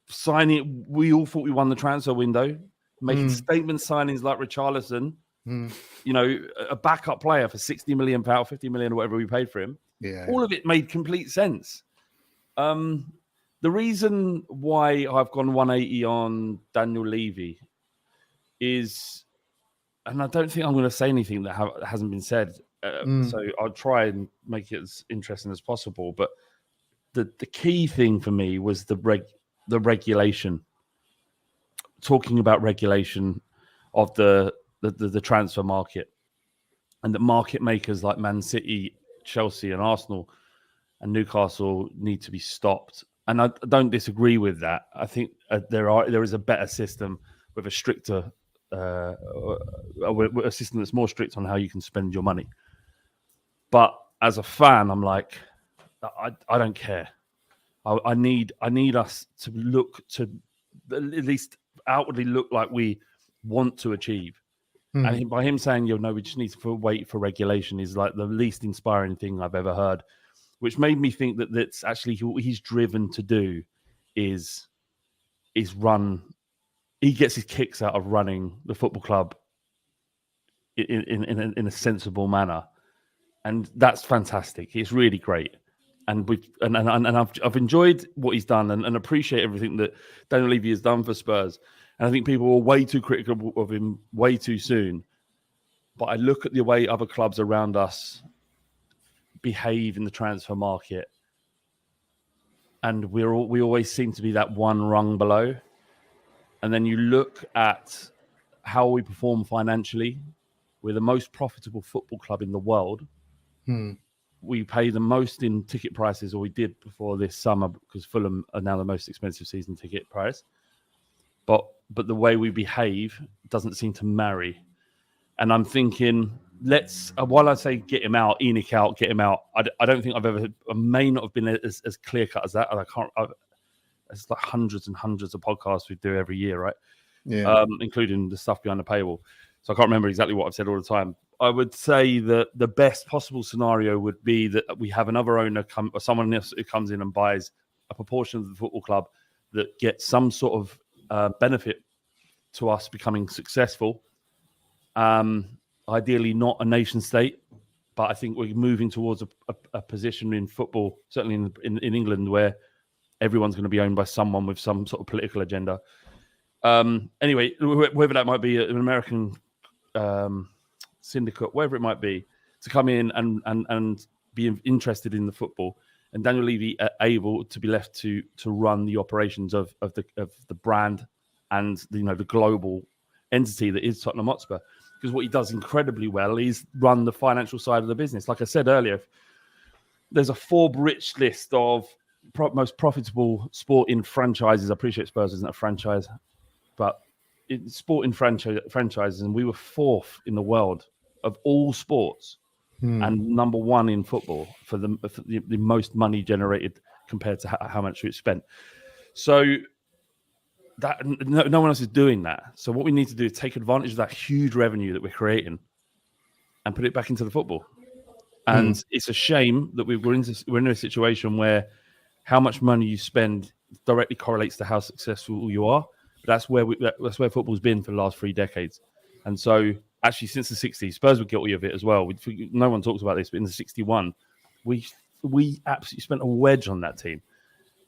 Signing, we all thought we won the transfer window, making statement signings like Richarlison, a backup player for £60 million, £50 million, or whatever we paid for him. Yeah. All of it made complete sense. The reason why I've gone 180 on Daniel Levy is, and I don't think I'm going to say anything that hasn't been said, so I'll try and make it as interesting as possible. But the key thing for me was the regulation. Talking about regulation of the transfer market, and the market makers like Man City, Chelsea, and Arsenal and Newcastle need to be stopped. And I don't disagree with that. I think there is a better system with a stricter, a system that's more strict on how you can spend your money. But as a fan, I'm like, I don't care. I need us to look to at least outwardly look like we want to achieve. And by him saying, we just need to wait for regulation is like the least inspiring thing I've ever heard, which made me think that that's actually what he's driven to do is run. He gets his kicks out of running the football club in a sensible manner. And that's fantastic. It's really great. And I've enjoyed what he's done and appreciate everything that Daniel Levy has done for Spurs. And I think people were way too critical of him way too soon. But I look at the way other clubs around us behave in the transfer market, and we always seem to be that one rung below. And then you look at how we perform financially. We're the most profitable football club in the world. We pay the most in ticket prices, or we did before this summer, because Fulham are now the most expensive season ticket price. But the way we behave doesn't seem to marry. And I'm thinking, while I say get him out, Enic out, get him out, I don't think I may not have been as clear cut as that. And it's like hundreds and hundreds of podcasts we do every year, right? Yeah. Including the stuff behind the paywall. So I can't remember exactly what I've said all the time. I would say that the best possible scenario would be that we have another owner or someone else who comes in and buys a proportion of the football club that gets some sort of benefit to us becoming successful. Ideally not a nation state, but I think we're moving towards a position in football, certainly in England, where everyone's going to be owned by someone with some sort of political agenda. Anyway, whether that might be an American syndicate, whatever it might be, to come in and be interested in the football, and Daniel Levy able to be left to run the operations of the brand and the global entity that is Tottenham Hotspur. Because what he does incredibly well is run the financial side of the business. Like I said earlier, there's a Forbes rich list of most profitable sporting franchises. I appreciate Spurs isn't a franchise, but it's sporting franchises, and we were 4th in the world of all sports and number 1 in football for the most money generated compared to how much we spent. So that no one else is doing that. So what we need to do is take advantage of that huge revenue that we're creating and put it back into the football. And it's a shame that we're in a situation where how much money you spend directly correlates to how successful you are. But that's where football's been for the last 3 decades. And so actually since the 60s, Spurs were guilty of it as well. No one talks about this, but in the 61, we absolutely spent a wedge on that team.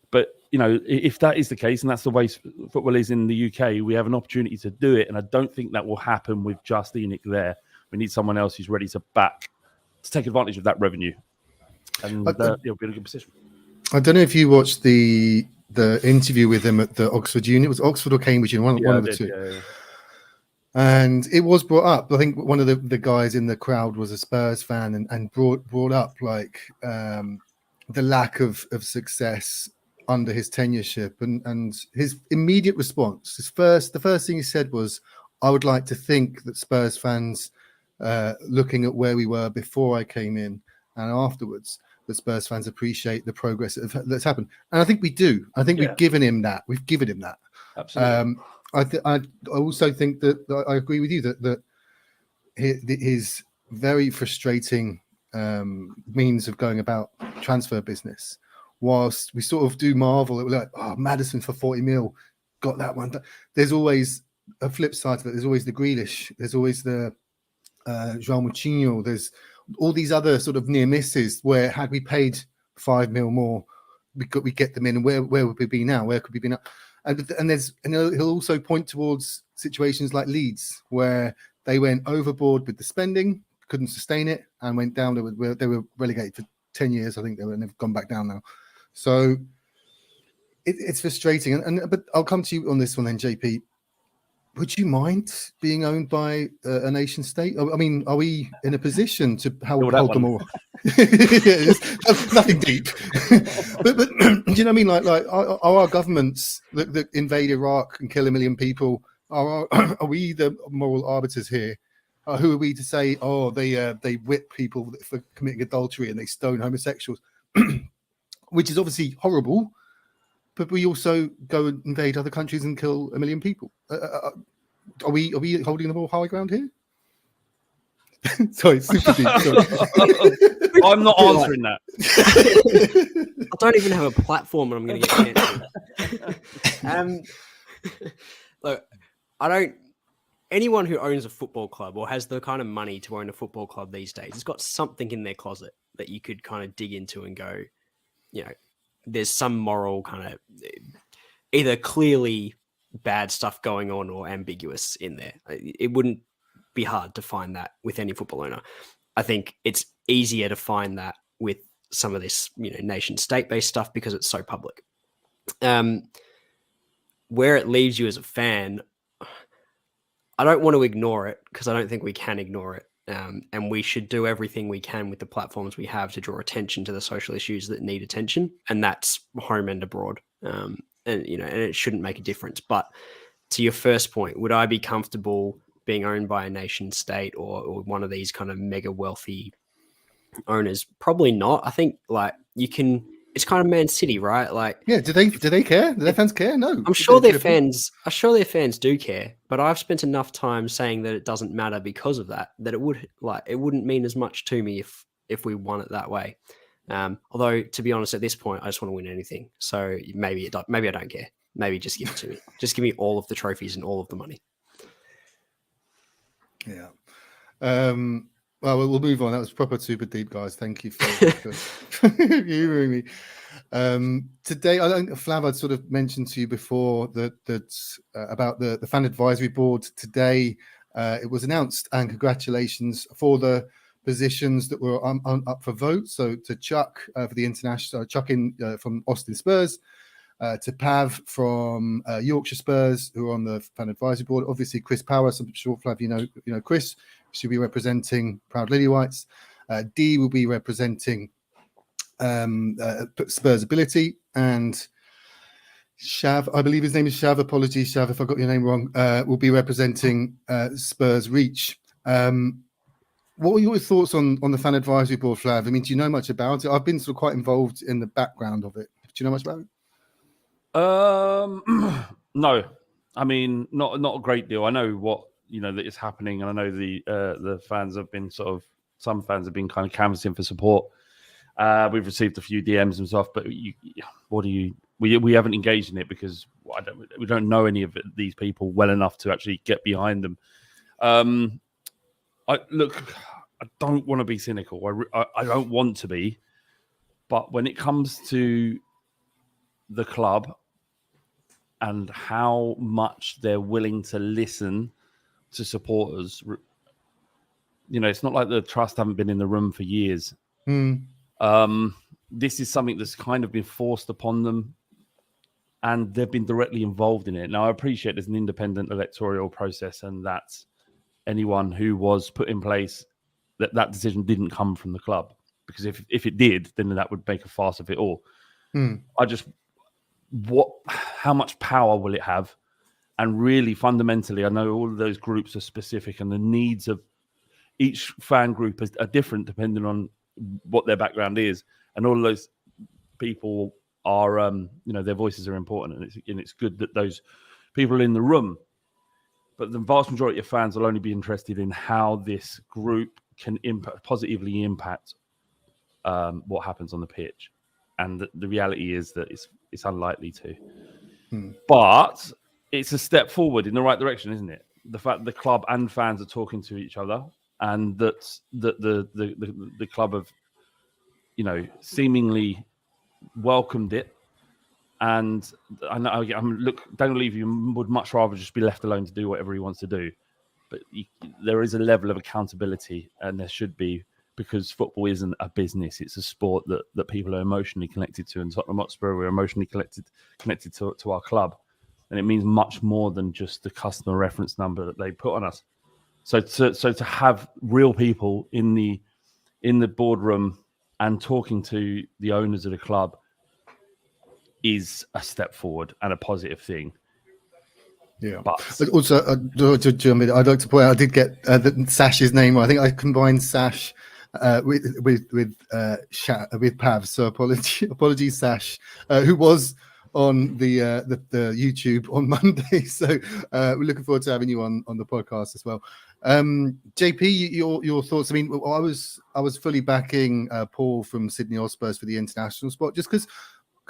But, if that is the case, and that's the way football is in the UK, we have an opportunity to do it. And I don't think that will happen with just Enic there. We need someone else who's ready to take advantage of that revenue. And it'll be in a good position. I don't know if you watched the the interview with him at the Oxford Union. It was Oxford or Cambridge Union, one of the two. Yeah. And it was brought up. I think one of the guys in the crowd was a Spurs fan and brought up like the lack of success under his tenureship, and his immediate response, the first thing he said was, "I would like to think that Spurs fans, looking at where we were before I came in and afterwards, that Spurs fans appreciate the progress that's happened." And I think we do. I think we've given him that. Absolutely. I also think that I agree with you that his very frustrating means of going about transfer business, whilst we sort of do marvel, it was like, oh, Maddison for 40 mil, got that one. There's always a flip side to that. There's always the Grealish. There's always the João Moutinho. There's all these other sort of near misses where had we paid 5 mil more, we get them in. And where would we be now? Where could we be now? And he'll also point towards situations like Leeds, where they went overboard with the spending, couldn't sustain it, and went down. They were relegated for 10 years. I think they've gone back down now. So it's frustrating. But I'll come to you on this one then, JP. Would you mind being owned by a nation state? I mean, are we in a position to hold them all? Nothing deep. but do you know what I mean? Like are our governments that invade Iraq and kill 1 million people? Are we the moral arbiters here? Who are we to say, oh, they whip people for committing adultery and they stone homosexuals, which is obviously horrible. But we also go and invade other countries and kill 1 million people. Are we holding the ball high ground here? Sorry, super deep. Sorry. I'm not answering that. I don't even have a platform, and I'm going to get answered. Look, I don't. Anyone who owns a football club or has the kind of money to own a football club these days has got something in their closet that you could kind of dig into and go, you know, there's some moral kind of either clearly bad stuff going on or ambiguous in there. It wouldn't be hard to find that with any football owner. I think it's easier to find that with some of this, you know, nation state based stuff because it's so public. Where it leaves you as a fan, I don't want to ignore it because I don't think we can ignore it. And we should do everything we can with the platforms we have to draw attention to the social issues that need attention, and that's home and abroad. And you know, and it shouldn't make a difference. But to your first point, would I be comfortable being owned by a nation state or one of these kind of mega wealthy owners? Probably not. I think like you can. It's kind of Man City, right? Like, yeah. Do they care? Do their fans care? No. I'm sure their fans do care, but I've spent enough time saying that it doesn't matter because of that it wouldn't mean as much to me if we won it that way. Although to be honest, at this point, I just want to win anything. So maybe I don't care. Maybe just give it to me. Just give me all of the trophies and all of the money. Yeah. Well, we'll move on. That was proper super deep, guys. Thank you for humouring me. Today, I think Flav had sort of mentioned to you before that about the fan advisory board today. It was announced, and congratulations for the positions that were up for vote. So to Chuck for the international, Chuck in from Austin Spurs, to Pav from Yorkshire Spurs, who are on the fan advisory board. Obviously, Chris Power. So I'm sure Flav, you know Chris should be representing Proud Lily Whites. D will be representing Spurs Ability, and Shav, I believe his name is Shav. Apologies, Shav, if I got your name wrong. Will be representing Spurs Reach. What were your thoughts on the fan advisory board, Flav? I mean, do you know much about it? I've been sort of quite involved in the background of it. Do you know much about it? No, I mean, not a great deal. I know what that is happening, and I know the fans have been some fans have been kind of canvassing for support. We've received a few DMs and stuff, but we haven't engaged in it because we don't know any of these people well enough to actually get behind them. I don't want to be cynical. I don't want to be, but when it comes to the club and how much they're willing to listen to supporters, it's not like the trust haven't been in the room for years. This is something that's kind of been forced upon them and they've been directly involved in it. Now, I appreciate there's an independent electoral process, and that anyone who was put in place, that decision didn't come from the club, because if it did, then that would make a farce of it all. How much power will it have? And really, fundamentally, I know all of those groups are specific, and the needs of each fan group are different depending on what their background is, and all of those people are, their voices are important, and it's good that those people are in the room. But the vast majority of fans will only be interested in how this group can positively impact what happens on the pitch, and the reality is that it's unlikely to. But it's a step forward in the right direction, isn't it? The fact that the club and fans are talking to each other, and that the club have, seemingly welcomed it. And I know, look, Daniel Levy would much rather just be left alone to do whatever he wants to do. But there is a level of accountability, and there should be, because football isn't a business; it's a sport that people are emotionally connected to. And Tottenham Hotspur, we're emotionally connected to our club, and it means much more than just the customer reference number that they put on us. So to have real people in the boardroom and talking to the owners of the club is a step forward and a positive thing. Yeah. But also, I'd like to point out I did get Sash's name. I think I combined Sash with Pav. So apologies, Sash, who was on the YouTube on Monday. So we're looking forward to having you on the podcast as well. JP, your thoughts? I mean, I was fully backing Paul from Sydney Spurs for the international spot, just because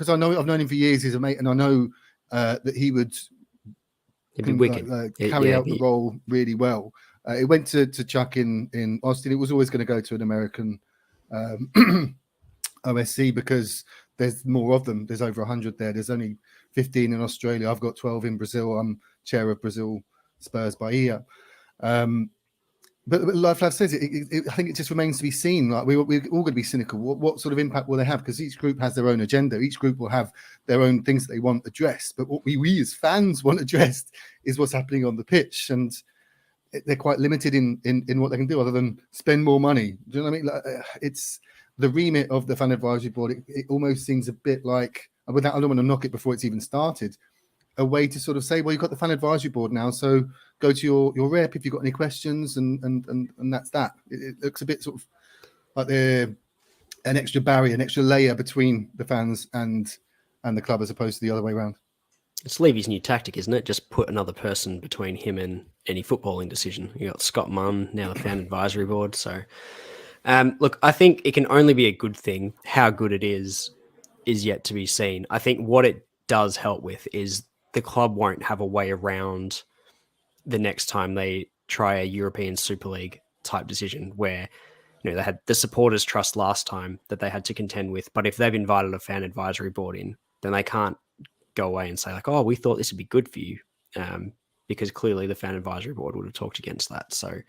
I've known him for years. He's a mate, and I know that he would carry out the role really well. It went to Chuck in Austin. It was always going to go to an American OSC because there's more of them. There's over 100 there. There's only 15 in Australia. I've got 12 in Brazil. I'm chair of Brazil Spurs Bahia. But like Flav says, I think it just remains to be seen. Like we're all going to be cynical. What sort of impact will they have? Because each group has their own agenda. Each group will have their own things that they want addressed. But what we as fans want addressed is what's happening on the pitch, and they're quite limited in what they can do other than spend more money. Do you know what I mean? Like, it's the remit of the fan advisory board. It almost seems a bit like, I don't want to knock it before it's even started, a way to sort of say, well, you've got the fan advisory board now, so go to your rep if you've got any questions, and that's that. It looks a bit sort of like they're an extra barrier, an extra layer between the fans and the club, as opposed to the other way around. It's Levy's new tactic, isn't it? Just put another person between him and any footballing decision. You got Scott Munn, now the fan advisory board. So, look, I think it can only be a good thing. How good it is yet to be seen. I think what it does help with is the club won't have a way around the next time they try a European Super League type decision where, they had the supporters trust last time that they had to contend with. But if they've invited a fan advisory board in, then they can't go away and say like, oh, we thought this would be good for you. Because clearly the fan advisory board would have talked against that. So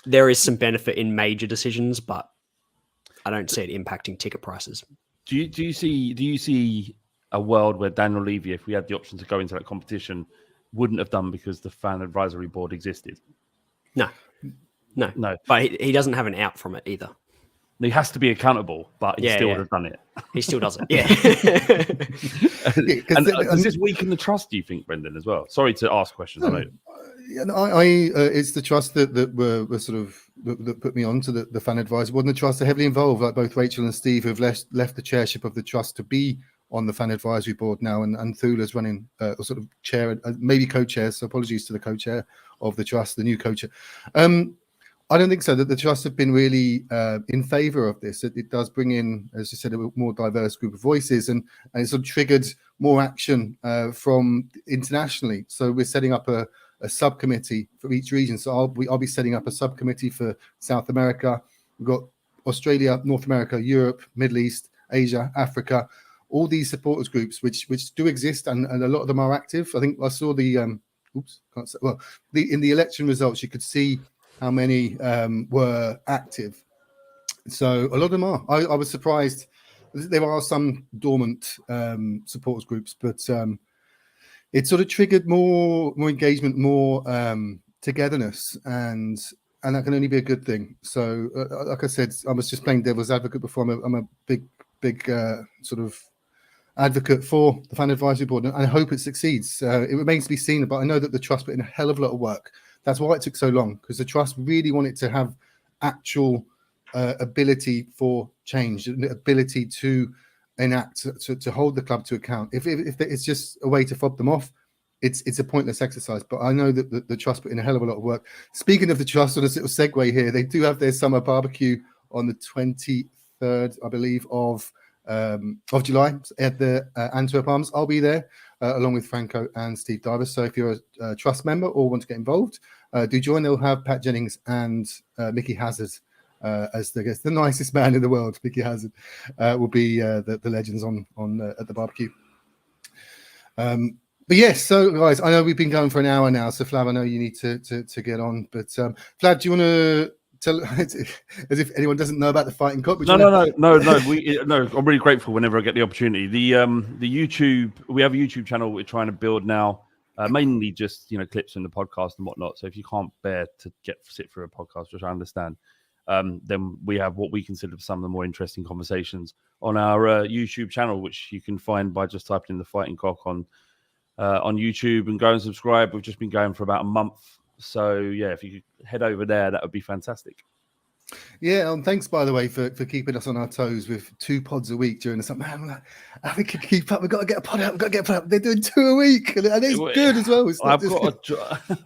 there is some benefit in major decisions, but I don't see it impacting ticket prices. Do you see a world where Daniel Levy, if we had the option to go into that competition, wouldn't have done because the fan advisory board existed? No. But he doesn't have an out from it either. He has to be accountable, but he still would have done it. He still does it. Yeah. Does this weaken the trust, do you think, Brendan, as well? Sorry to ask questions. No, it's the trust that were sort of that put me on to the fan advisory board, and the trust are heavily involved. Like both Rachel and Steve have left the chairship of the trust to be on the fan advisory board now, and Thula's running or sort of chair, maybe co-chair. So apologies to the co-chair of the trust, the new co-chair. I don't think so. That the trusts have been really in favour of this. It does bring in, as you said, a more diverse group of voices, and it sort of triggered more action from internationally. So we're setting up a subcommittee for each region. So I'll be setting up a subcommittee for South America. We've got Australia, North America, Europe, Middle East, Asia, Africa. All these supporters groups, which do exist, and a lot of them are active. I think I saw the in the election results, you could see how many were active. So a lot of them are. I was surprised there are some dormant supporters groups, but it sort of triggered more engagement, more togetherness, and that can only be a good thing. So, like I said, I was just playing devil's advocate before. I'm a big sort of advocate for the fan advisory board, and I hope it succeeds. It remains to be seen, but I know that the trust put in a hell of a lot of work. That's why it took so long, because the trust really wanted to have actual ability for change, ability to enact, to hold the club to account. If it's just a way to fob them off, it's a pointless exercise. But I know that the trust put in a hell of a lot of work. Speaking of the trust, on a little segue here, they do have their summer barbecue on the 23rd, I believe, of July at the Antwerp Arms. I'll be there along with Franco and Steve Divers. So if you're a trust member or want to get involved, do join. They'll have Pat Jennings and Mickey Hazard as the guest. The nicest man in the world, Mickey Hazard, will be the legends on at the barbecue. But yes, so guys, I know we've been going for an hour now. So Flav, I know you need to get on. But Flav, do you want to tell, as if anyone doesn't know about the Fighting Cock? No. I'm really grateful whenever I get the opportunity. The YouTube, we have a YouTube channel we're trying to build now, mainly just clips from the podcast and whatnot. So if you can't bear to sit through a podcast, which I understand, then we have what we consider some of the more interesting conversations on our YouTube channel, which you can find by just typing in the Fighting Cock on YouTube and go and subscribe. We've just been going for about a month. So, yeah, if you could head over there, that would be fantastic. Yeah, thanks, by the way, for keeping us on our toes with 2 pods a week during the summer. Man, we can keep up. We've got to get a pod out. They're doing 2 a week. And it's good as well.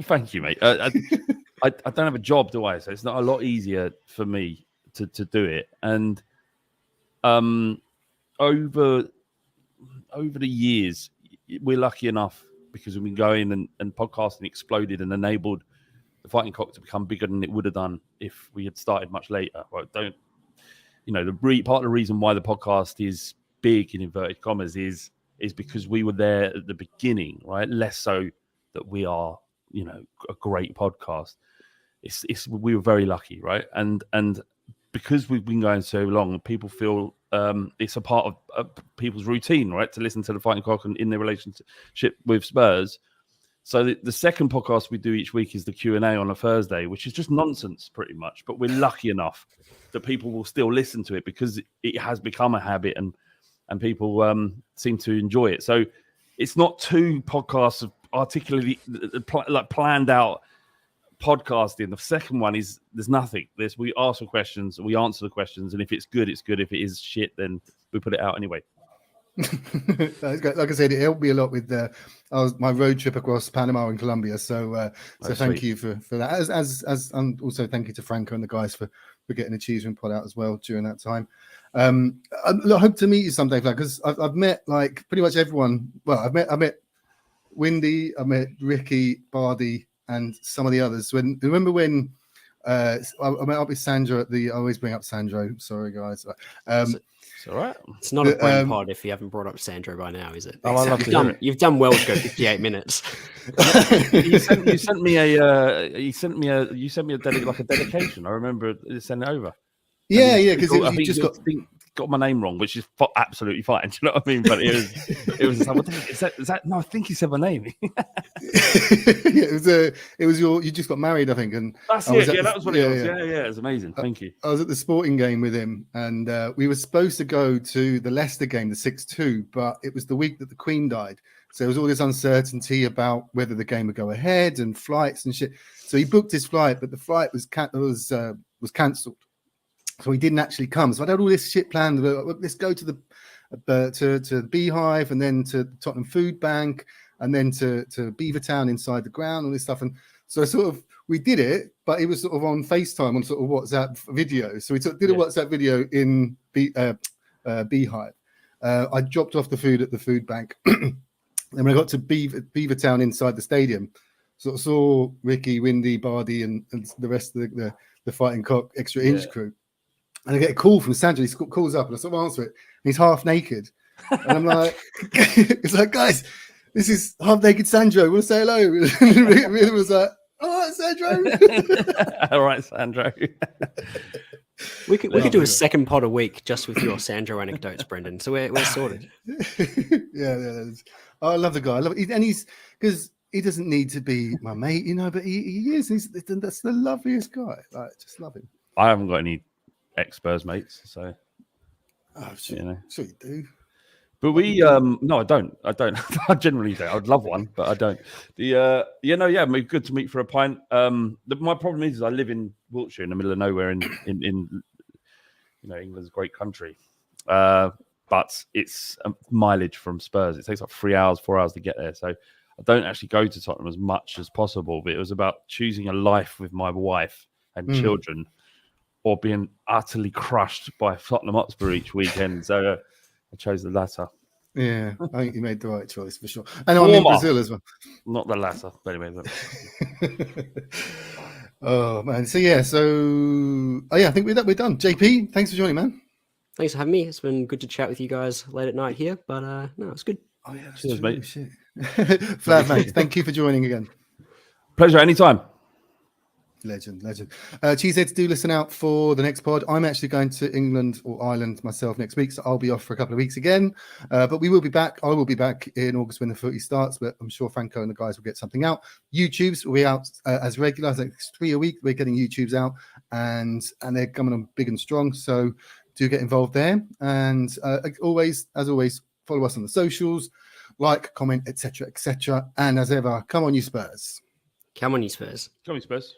Thank you, mate. I don't have a job, do I? So it's not a lot easier for me to do it. And over the years, we're lucky enough because we've been going and podcasting exploded and enabled the Fighting Cock to become bigger than it would have done if we had started much later. Well, part of the reason why the podcast is big in inverted commas is because we were there at the beginning, right? Less so that we are, a great podcast. We were very lucky, right? And because we've been going so long, people feel it's a part of people's routine, right, to listen to the Fighting Cock and in their relationship with Spurs. So the second podcast we do each week is the Q&A on a Thursday, which is just nonsense pretty much. But we're lucky enough that people will still listen to it because it has become a habit and people seem to enjoy it. So it's not 2 podcasts of articulately planned out podcasting. The second one is there's nothing. We ask the questions, we answer the questions, and if it's good, it's good. If it is shit, then we put it out anyway. Like I said, it helped me a lot with my road trip across Panama and Colombia. So thank you for that. As also thank you to Franco and the guys for getting the Cheeseman pod out as well during that time. I hope to meet you someday, because I've met like pretty much everyone. Well, I met Windy, I met Ricky, Bardi, and some of the others. Remember when I met up with Sandro at I always bring up Sandro. Sorry, guys. It's all right. It's not a Bren pod if you haven't brought up Sandro by now, is it? Oh, I love to hear it. You've done well to go 58 minutes. You sent me a dedication. I remember sending it over. Yeah, because you just got my name wrong, which is absolutely fine. Do you know what I mean? But it was like, is that? No, I think he said my name. It was you just got married, I think, and that's it. Yeah, that was what it was. Yeah, it was amazing. Thank you. I was at the Sporting game with him, and we were supposed to go to the Leicester game, the 6-2, but it was the week that the Queen died, so there was all this uncertainty about whether the game would go ahead and flights and shit. So he booked his flight, but the flight was cancelled. So he didn't actually come. So I had all this shit planned. Let's go to the Beehive, and then to the Tottenham Food Bank, and then to Beavertown inside the ground, all this stuff. And so we did it, but it was sort of on FaceTime, on sort of WhatsApp video. So we did a WhatsApp video in Beehive. I dropped off the food at the food bank. And when I got to Beavertown inside the stadium, sort of saw Ricky, Windy, Bardi, and the rest of the Fighting Cock extra inch crew. And I get a call from Sandro. He calls up, and I sort of answer it. And he's half naked. And I'm like, it's like, guys, this is half naked Sandro. Want to say hello? And Rick was like, all right, Sandro. All right, Sandro. We could Lovely do a guy. second pod a week just with your Sandro anecdotes, Brendan. So we're sorted. Yeah. I love the guy. I love it. And he's because he doesn't need to be my mate, but he is. That's the loveliest guy. Like, just love him. I haven't got any ex-Spurs mates, so Oh, sure, you know. sure you do. But no, I don't. I generally don't. I'd love one, but I don't. Good to meet for a pint. My problem is I live in Wiltshire, in the middle of nowhere, in England's a great country, but it's mileage from Spurs. It takes like 3 hours, 4 hours to get there. So I don't actually go to Tottenham as much as possible. But it was about choosing a life with my wife and children, or being utterly crushed by Tottenham Hotspur each weekend. So I chose the latter. Yeah, I think you made the right choice for sure. And I'm in Brazil as well. Not the latter, but anyway. Oh man, I think we're done. JP, thanks for joining, man. Thanks for having me. It's been good to chat with you guys late at night here, but no, it's good. Oh yeah, that's Cheers, true. mate. Shit. Flav, mate, thank you for joining again. Pleasure, anytime. Legend. Cheeseheads, do listen out for the next pod. I'm actually going to England or Ireland myself next week, so I'll be off for a couple of weeks again. But we will be back. I will be back in August when the footy starts, but I'm sure Franco and the guys will get something out. YouTubes will be out as regular. I think it's 3 a week. We're getting YouTubes out, and they're coming on big and strong. So do get involved there. And as always, follow us on the socials, like, comment, etc. And as ever, come on, you Spurs. Come on, you Spurs. Come on, Spurs.